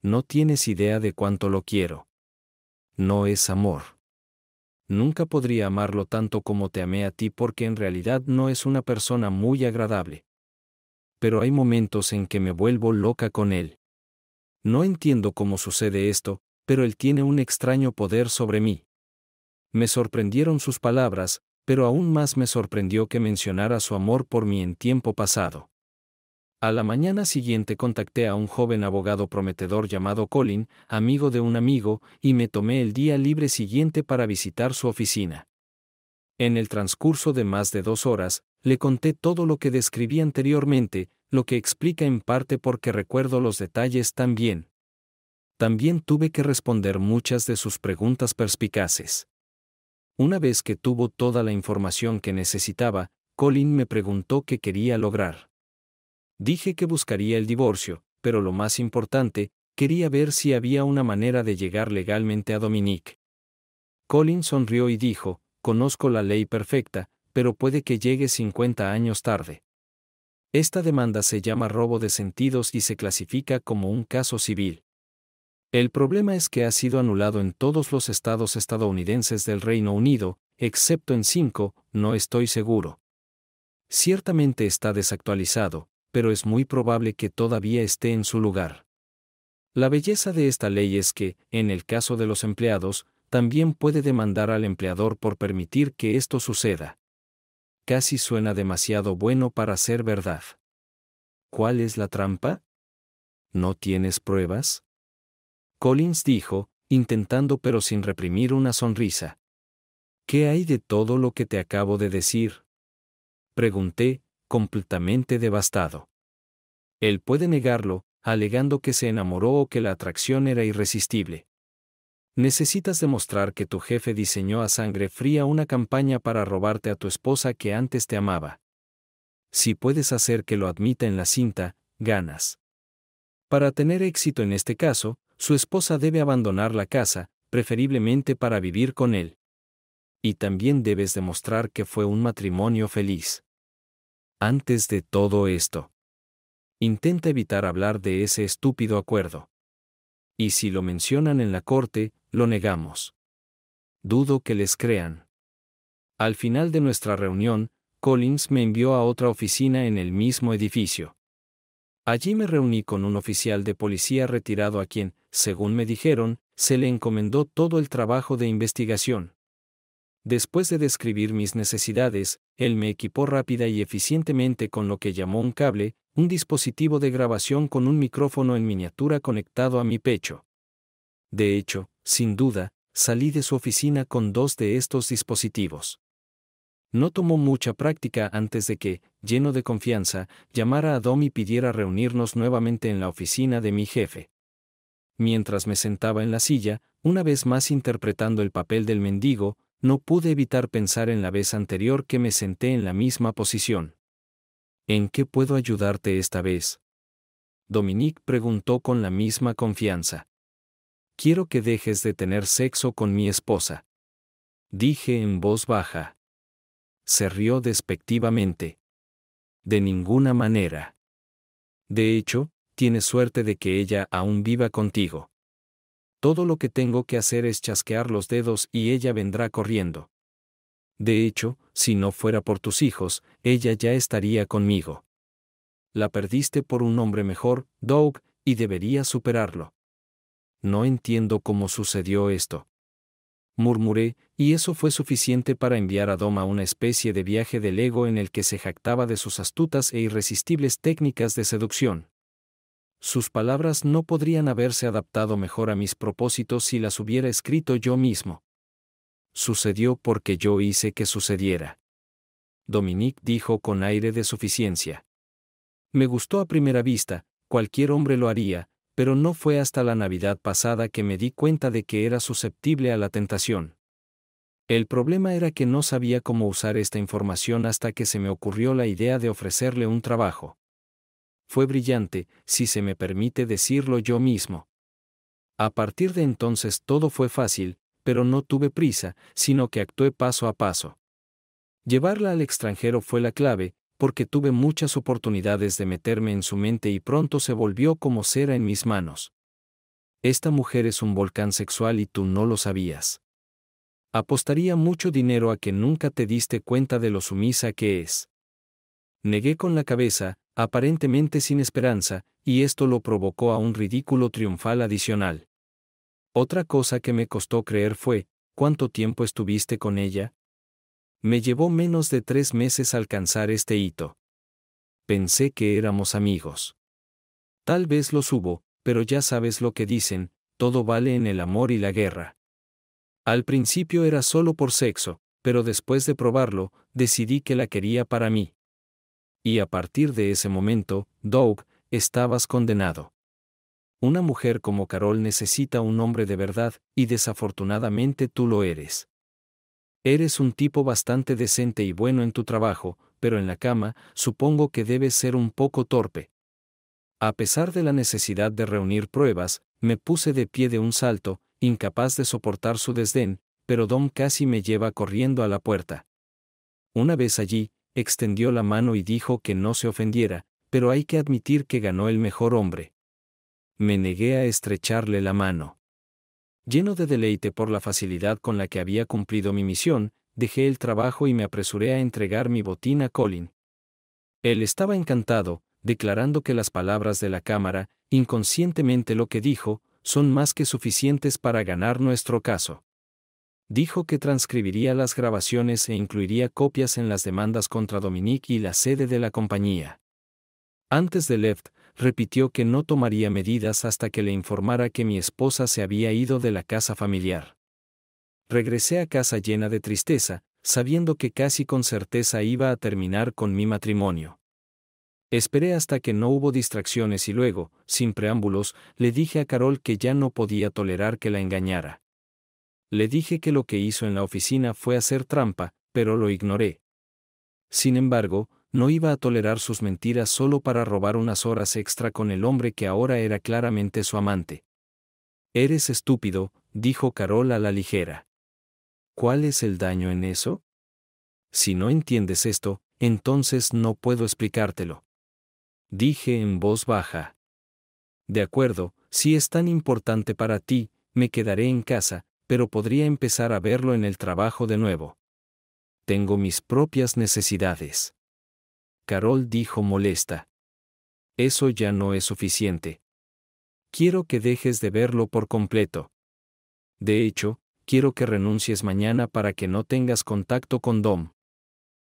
No tienes idea de cuánto lo quiero. No es amor. Nunca podría amarlo tanto como te amé a ti porque en realidad no es una persona muy agradable. Pero hay momentos en que me vuelvo loca con él. No entiendo cómo sucede esto, pero él tiene un extraño poder sobre mí». Me sorprendieron sus palabras, pero aún más me sorprendió que mencionara su amor por mí en tiempo pasado. A la mañana siguiente contacté a un joven abogado prometedor llamado Colin, amigo de un amigo, y me tomé el día libre siguiente para visitar su oficina. En el transcurso de más de 2 horas, le conté todo lo que describí anteriormente, lo que explica en parte porque recuerdo los detalles tan bien. También tuve que responder muchas de sus preguntas perspicaces. Una vez que tuvo toda la información que necesitaba, Colin me preguntó qué quería lograr. Dije que buscaría el divorcio, pero lo más importante, quería ver si había una manera de llegar legalmente a Dominique. Colin sonrió y dijo: «Conozco la ley perfecta, pero puede que llegue 50 años tarde. Esta demanda se llama robo de sentidos y se clasifica como un caso civil. El problema es que ha sido anulado en todos los estados estadounidenses del Reino Unido, excepto en 5, no estoy seguro. Ciertamente está desactualizado, pero es muy probable que todavía esté en su lugar. La belleza de esta ley es que, en el caso de los empleados, también puede demandar al empleador por permitir que esto suceda. Casi suena demasiado bueno para ser verdad. ¿Cuál es la trampa? ¿No tienes pruebas?», Collins dijo, intentando pero sin reprimir una sonrisa. «¿Qué hay de todo lo que te acabo de decir?», pregunté, completamente devastado. Él puede negarlo, alegando que se enamoró o que la atracción era irresistible. Necesitas demostrar que tu jefe diseñó a sangre fría una campaña para robarte a tu esposa que antes te amaba. Si puedes hacer que lo admita en la cinta, ganas. Para tener éxito en este caso, su esposa debe abandonar la casa, preferiblemente para vivir con él. Y también debes demostrar que fue un matrimonio feliz. Antes de todo esto, intenta evitar hablar de ese estúpido acuerdo. Y si lo mencionan en la corte, lo negamos. Dudo que les crean. Al final de nuestra reunión, Collins me envió a otra oficina en el mismo edificio. Allí me reuní con un oficial de policía retirado a quien, según me dijeron, se le encomendó todo el trabajo de investigación. Después de describir mis necesidades, él me equipó rápida y eficientemente con lo que llamó un cable, un dispositivo de grabación con un micrófono en miniatura conectado a mi pecho. De hecho, sin duda, salí de su oficina con 2 de estos dispositivos. No tomó mucha práctica antes de que, lleno de confianza, llamara a Dom y pidiera reunirnos nuevamente en la oficina de mi jefe. Mientras me sentaba en la silla, una vez más interpretando el papel del mendigo, no pude evitar pensar en la vez anterior que me senté en la misma posición. ¿En qué puedo ayudarte esta vez?, Dominique preguntó con la misma confianza. «Quiero que dejes de tener sexo con mi esposa», dije en voz baja. Se rió despectivamente. «De ninguna manera. De hecho, tienes suerte de que ella aún viva contigo. Todo lo que tengo que hacer es chasquear los dedos y ella vendrá corriendo. De hecho, si no fuera por tus hijos, ella ya estaría conmigo. La perdiste por un hombre mejor, Doug, y deberías superarlo». «No entiendo cómo sucedió esto», murmuré, y eso fue suficiente para enviar a Dom a una especie de viaje del ego en el que se jactaba de sus astutas e irresistibles técnicas de seducción. Sus palabras no podrían haberse adaptado mejor a mis propósitos si las hubiera escrito yo mismo. «Sucedió porque yo hice que sucediera», Dominique dijo con aire de suficiencia. «Me gustó a primera vista, cualquier hombre lo haría, pero no fue hasta la Navidad pasada que me di cuenta de que era susceptible a la tentación. El problema era que no sabía cómo usar esta información hasta que se me ocurrió la idea de ofrecerle un trabajo. Fue brillante, si se me permite decirlo yo mismo. A partir de entonces todo fue fácil, pero no tuve prisa, sino que actué paso a paso. Llevarla al extranjero fue la clave, porque tuve muchas oportunidades de meterme en su mente y pronto se volvió como cera en mis manos. Esta mujer es un volcán sexual y tú no lo sabías. Apostaría mucho dinero a que nunca te diste cuenta de lo sumisa que es. Negué con la cabeza, aparentemente sin esperanza, y esto lo provocó a un ridículo triunfal adicional. Otra cosa que me costó creer fue, ¿cuánto tiempo estuviste con ella? Me llevó menos de 3 meses alcanzar este hito. Pensé que éramos amigos. Tal vez los hubo, pero ya sabes lo que dicen, todo vale en el amor y la guerra. Al principio era solo por sexo, pero después de probarlo, decidí que la quería para mí. Y a partir de ese momento, Doug, estabas condenado. Una mujer como Carol necesita un hombre de verdad, y desafortunadamente tú lo eres. Eres un tipo bastante decente y bueno en tu trabajo, pero en la cama, supongo que debes ser un poco torpe. A pesar de la necesidad de reunir pruebas, me puse de pie de un salto, incapaz de soportar su desdén, pero Dom casi me lleva corriendo a la puerta. Una vez allí, extendió la mano y dijo que no se ofendiera, pero hay que admitir que ganó el mejor hombre. Me negué a estrecharle la mano. Lleno de deleite por la facilidad con la que había cumplido mi misión, dejé el trabajo y me apresuré a entregar mi botín a Colin. Él estaba encantado, declarando que las palabras de la cámara, inconscientemente lo que dijo, son más que suficientes para ganar nuestro caso. Dijo que transcribiría las grabaciones e incluiría copias en las demandas contra Dominique y la sede de la compañía. Antes de Left, repitió que no tomaría medidas hasta que le informara que mi esposa se había ido de la casa familiar. Regresé a casa llena de tristeza, sabiendo que casi con certeza iba a terminar con mi matrimonio. Esperé hasta que no hubo distracciones y luego, sin preámbulos, le dije a Carol que ya no podía tolerar que la engañara. Le dije que lo que hizo en la oficina fue hacer trampa, pero lo ignoré. Sin embargo, no iba a tolerar sus mentiras solo para robar unas horas extra con el hombre que ahora era claramente su amante. Eres estúpido, dijo Carol a la ligera. ¿Cuál es el daño en eso? Si no entiendes esto, entonces no puedo explicártelo. Dije en voz baja. De acuerdo, si es tan importante para ti, me quedaré en casa, pero podría empezar a verlo en el trabajo de nuevo. Tengo mis propias necesidades. Carol dijo molesta. Eso ya no es suficiente. Quiero que dejes de verlo por completo. De hecho, quiero que renuncies mañana para que no tengas contacto con Dom.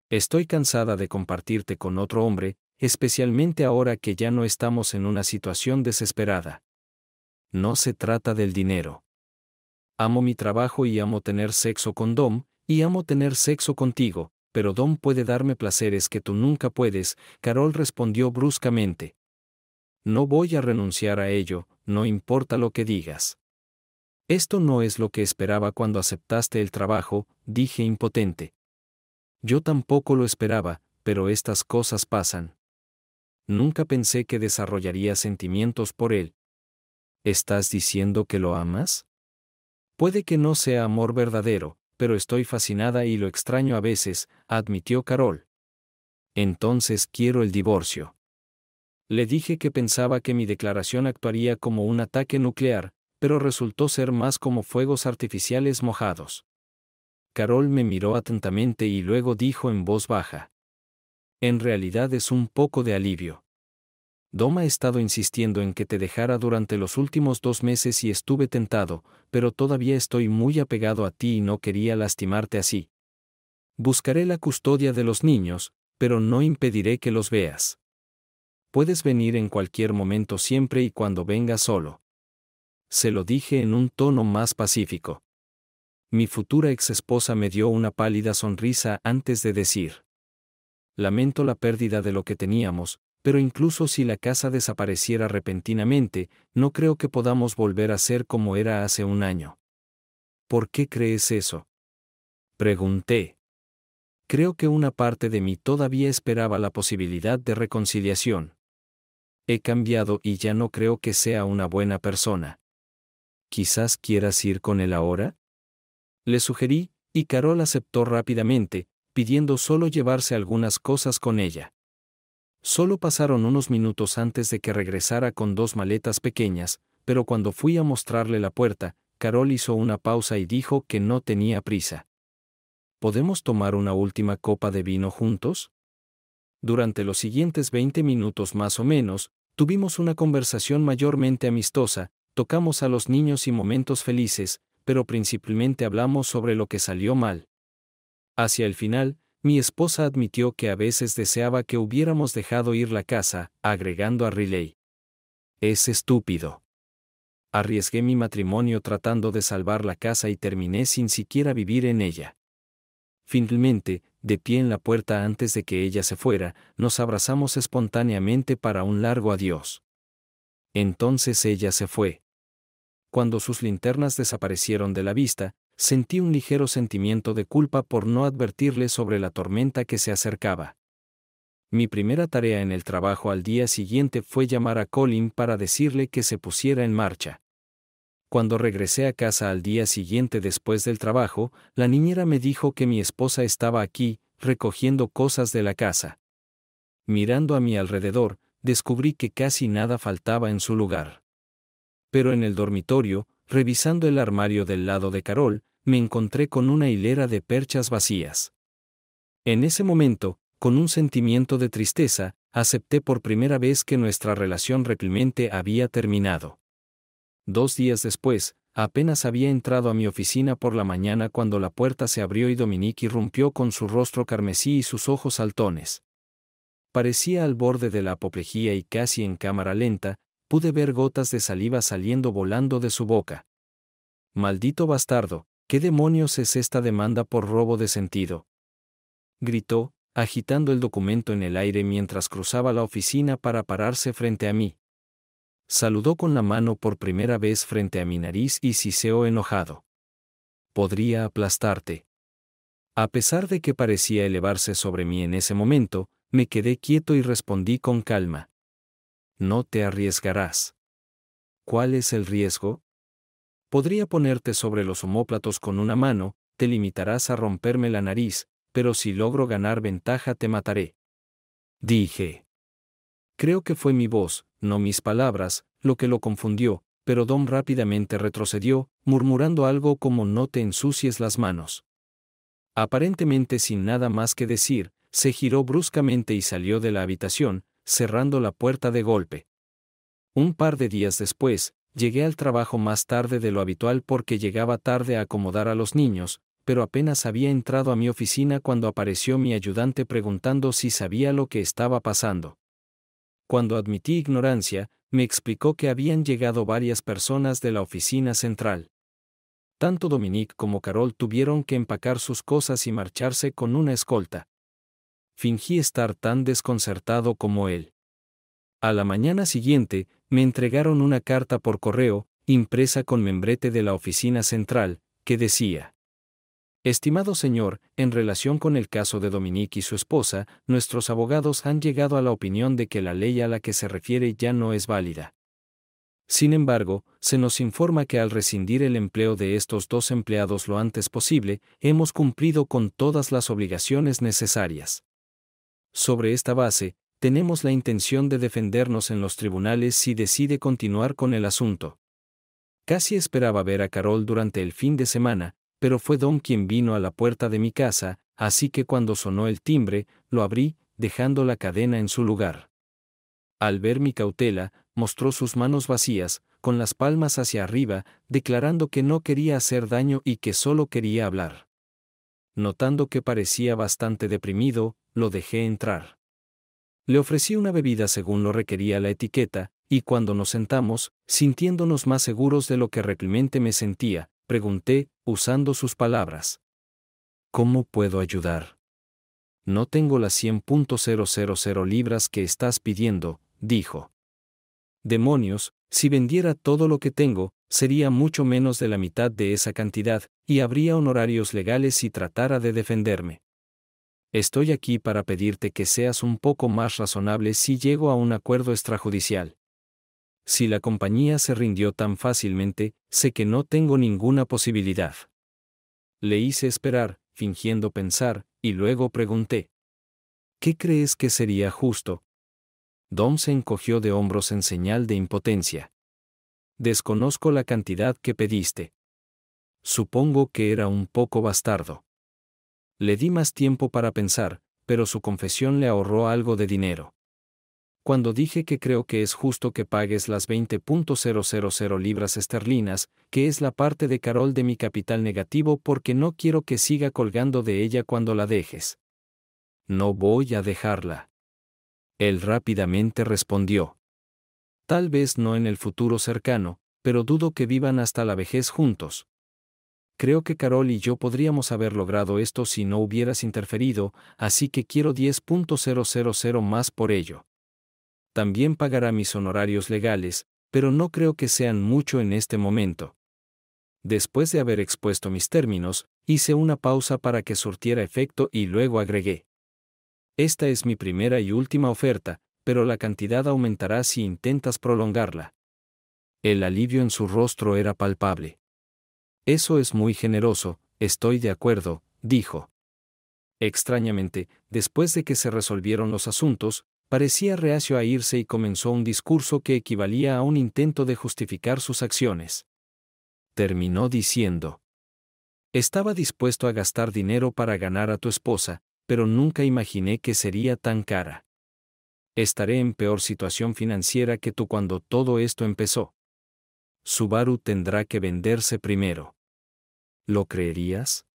Estoy cansada de compartirte con otro hombre, especialmente ahora que ya no estamos en una situación desesperada. No se trata del dinero. Amo mi trabajo y amo tener sexo con Dom, y amo tener sexo contigo, pero Dom puede darme placeres que tú nunca puedes, Carol respondió bruscamente. No voy a renunciar a ello, no importa lo que digas. Esto no es lo que esperaba cuando aceptaste el trabajo, dije impotente. Yo tampoco lo esperaba, pero estas cosas pasan. Nunca pensé que desarrollaría sentimientos por él. ¿Estás diciendo que lo amas? Puede que no sea amor verdadero, pero estoy fascinada y lo extraño a veces, admitió Carol. Entonces quiero el divorcio. Le dije que pensaba que mi declaración actuaría como un ataque nuclear, pero resultó ser más como fuegos artificiales mojados. Carol me miró atentamente y luego dijo en voz baja. En realidad es un poco de alivio. Dom ha estado insistiendo en que te dejara durante los últimos 2 meses y estuve tentado, pero todavía estoy muy apegado a ti y no quería lastimarte así. Buscaré la custodia de los niños, pero no impediré que los veas. Puedes venir en cualquier momento siempre y cuando vengas solo. Se lo dije en un tono más pacífico. Mi futura exesposa me dio una pálida sonrisa antes de decir. Lamento la pérdida de lo que teníamos, pero incluso si la casa desapareciera repentinamente, no creo que podamos volver a ser como era hace un año. ¿Por qué crees eso? Pregunté. Creo que una parte de mí todavía esperaba la posibilidad de reconciliación. He cambiado y ya no creo que sea una buena persona. ¿Quizás quieras ir con él ahora? Le sugerí, y Carol aceptó rápidamente, pidiendo solo llevarse algunas cosas con ella. Solo pasaron unos minutos antes de que regresara con 2 maletas pequeñas, pero cuando fui a mostrarle la puerta, Carol hizo una pausa y dijo que no tenía prisa. ¿Podemos tomar una última copa de vino juntos? Durante los siguientes 20 minutos más o menos, tuvimos una conversación mayormente amistosa, tocamos a los niños y momentos felices, pero principalmente hablamos sobre lo que salió mal. Hacia el final, mi esposa admitió que a veces deseaba que hubiéramos dejado ir la casa, agregando a Riley: «Es estúpido. Arriesgué mi matrimonio tratando de salvar la casa y terminé sin siquiera vivir en ella». Finalmente, de pie en la puerta antes de que ella se fuera, nos abrazamos espontáneamente para un largo adiós. Entonces ella se fue. Cuando sus linternas desaparecieron de la vista, sentí un ligero sentimiento de culpa por no advertirle sobre la tormenta que se acercaba. Mi primera tarea en el trabajo al día siguiente fue llamar a Colin para decirle que se pusiera en marcha. Cuando regresé a casa al día siguiente después del trabajo, la niñera me dijo que mi esposa estaba aquí, recogiendo cosas de la casa. Mirando a mi alrededor, descubrí que casi nada faltaba en su lugar. Pero en el dormitorio, revisando el armario del lado de Carol, me encontré con una hilera de perchas vacías. En ese momento, con un sentimiento de tristeza, acepté por primera vez que nuestra relación realmente había terminado. 2 días después, apenas había entrado a mi oficina por la mañana cuando la puerta se abrió y Dominique irrumpió con su rostro carmesí y sus ojos saltones. Parecía al borde de la apoplejía y casi en cámara lenta, pude ver gotas de saliva saliendo volando de su boca. «Maldito bastardo, ¿qué demonios es esta demanda por robo de sentido?», gritó, agitando el documento en el aire mientras cruzaba la oficina para pararse frente a mí. Saludó con la mano por primera vez frente a mi nariz y siseó enojado. «Podría aplastarte». A pesar de que parecía elevarse sobre mí en ese momento, me quedé quieto y respondí con calma: «No te arriesgarás». «¿Cuál es el riesgo?». «Podría ponerte sobre los omóplatos con una mano, te limitarás a romperme la nariz, pero si logro ganar ventaja te mataré», dije. Creo que fue mi voz, no mis palabras, lo que lo confundió, pero Dom rápidamente retrocedió, murmurando algo como «no te ensucies las manos». Aparentemente sin nada más que decir, se giró bruscamente y salió de la habitación, cerrando la puerta de golpe. Un par de días después, llegué al trabajo más tarde de lo habitual porque llegaba tarde a acomodar a los niños, pero apenas había entrado a mi oficina cuando apareció mi ayudante preguntando si sabía lo que estaba pasando. Cuando admití ignorancia, me explicó que habían llegado varias personas de la oficina central. Tanto Dominique como Carol tuvieron que empacar sus cosas y marcharse con una escolta. Fingí estar tan desconcertado como él. A la mañana siguiente, me entregaron una carta por correo, impresa con membrete de la oficina central, que decía: «Estimado señor, en relación con el caso de Dominique y su esposa, nuestros abogados han llegado a la opinión de que la ley a la que se refiere ya no es válida. Sin embargo, se nos informa que al rescindir el empleo de estos 2 empleados lo antes posible, hemos cumplido con todas las obligaciones necesarias. Sobre esta base, tenemos la intención de defendernos en los tribunales si decide continuar con el asunto». Casi esperaba ver a Carol durante el fin de semana, pero fue Dom quien vino a la puerta de mi casa, así que cuando sonó el timbre, lo abrí, dejando la cadena en su lugar. Al ver mi cautela, mostró sus manos vacías, con las palmas hacia arriba, declarando que no quería hacer daño y que solo quería hablar. Notando que parecía bastante deprimido, lo dejé entrar. Le ofrecí una bebida según lo requería la etiqueta, y cuando nos sentamos, sintiéndonos más seguros de lo que realmente me sentía, pregunté, usando sus palabras: «¿Cómo puedo ayudar?». «No tengo las 100.000 libras que estás pidiendo», dijo. «Demonios, si vendiera todo lo que tengo, sería mucho menos de la mitad de esa cantidad, y habría honorarios legales si tratara de defenderme. Estoy aquí para pedirte que seas un poco más razonable si llego a un acuerdo extrajudicial». Si la compañía se rindió tan fácilmente, sé que no tengo ninguna posibilidad. Le hice esperar, fingiendo pensar, y luego pregunté. ¿Qué crees que sería justo? Dom se encogió de hombros en señal de impotencia. Desconozco la cantidad que pediste. Supongo que era un poco bastardo. Le di más tiempo para pensar, pero su confesión le ahorró algo de dinero. Cuando dije que creo que es justo que pagues las 20.000 libras esterlinas, que es la parte de Carol de mi capital negativo porque no quiero que siga colgando de ella cuando la dejes. No voy a dejarla. Él rápidamente respondió. Tal vez no en el futuro cercano, pero dudo que vivan hasta la vejez juntos. Creo que Carol y yo podríamos haber logrado esto si no hubieras interferido, así que quiero 10.000 más por ello. También pagará mis honorarios legales, pero no creo que sean mucho en este momento. Después de haber expuesto mis términos, hice una pausa para que surtiera efecto y luego agregué. Esta es mi primera y última oferta, pero la cantidad aumentará si intentas prolongarla. El alivio en su rostro era palpable. Eso es muy generoso, estoy de acuerdo, dijo. Extrañamente, después de que se resolvieron los asuntos, parecía reacio a irse y comenzó un discurso que equivalía a un intento de justificar sus acciones. Terminó diciendo. Estaba dispuesto a gastar dinero para ganar a tu esposa, pero nunca imaginé que sería tan cara. Estaré en peor situación financiera que tú cuando todo esto empezó. Subaru tendrá que venderse primero. ¿Lo creerías?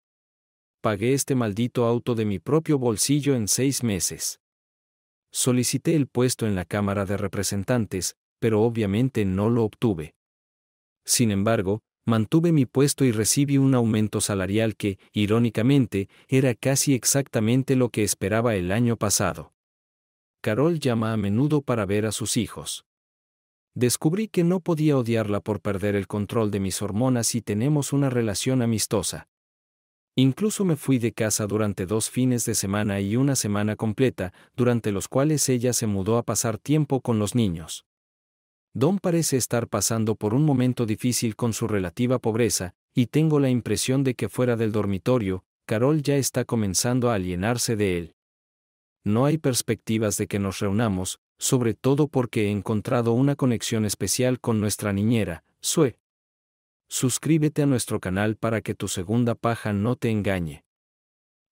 Pagué este maldito auto de mi propio bolsillo en 6 meses. Solicité el puesto en la Cámara de Representantes, pero obviamente no lo obtuve. Sin embargo, mantuve mi puesto y recibí un aumento salarial que, irónicamente, era casi exactamente lo que esperaba el año pasado. Carol llama a menudo para ver a sus hijos. Descubrí que no podía odiarla por perder el control de mis hormonas y tenemos una relación amistosa. Incluso me fui de casa durante 2 fines de semana y una semana completa, durante los cuales ella se mudó a pasar tiempo con los niños. Dom parece estar pasando por un momento difícil con su relativa pobreza, y tengo la impresión de que fuera del dormitorio, Carol ya está comenzando a alienarse de él. No hay perspectivas de que nos reunamos, sobre todo porque he encontrado una conexión especial con nuestra niñera, Sue. Suscríbete a nuestro canal para que tu segunda paja no te engañe.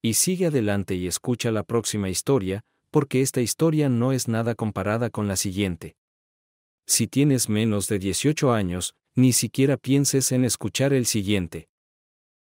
Y sigue adelante y escucha la próxima historia, porque esta historia no es nada comparada con la siguiente. Si tienes menos de 18 años, ni siquiera pienses en escuchar el siguiente.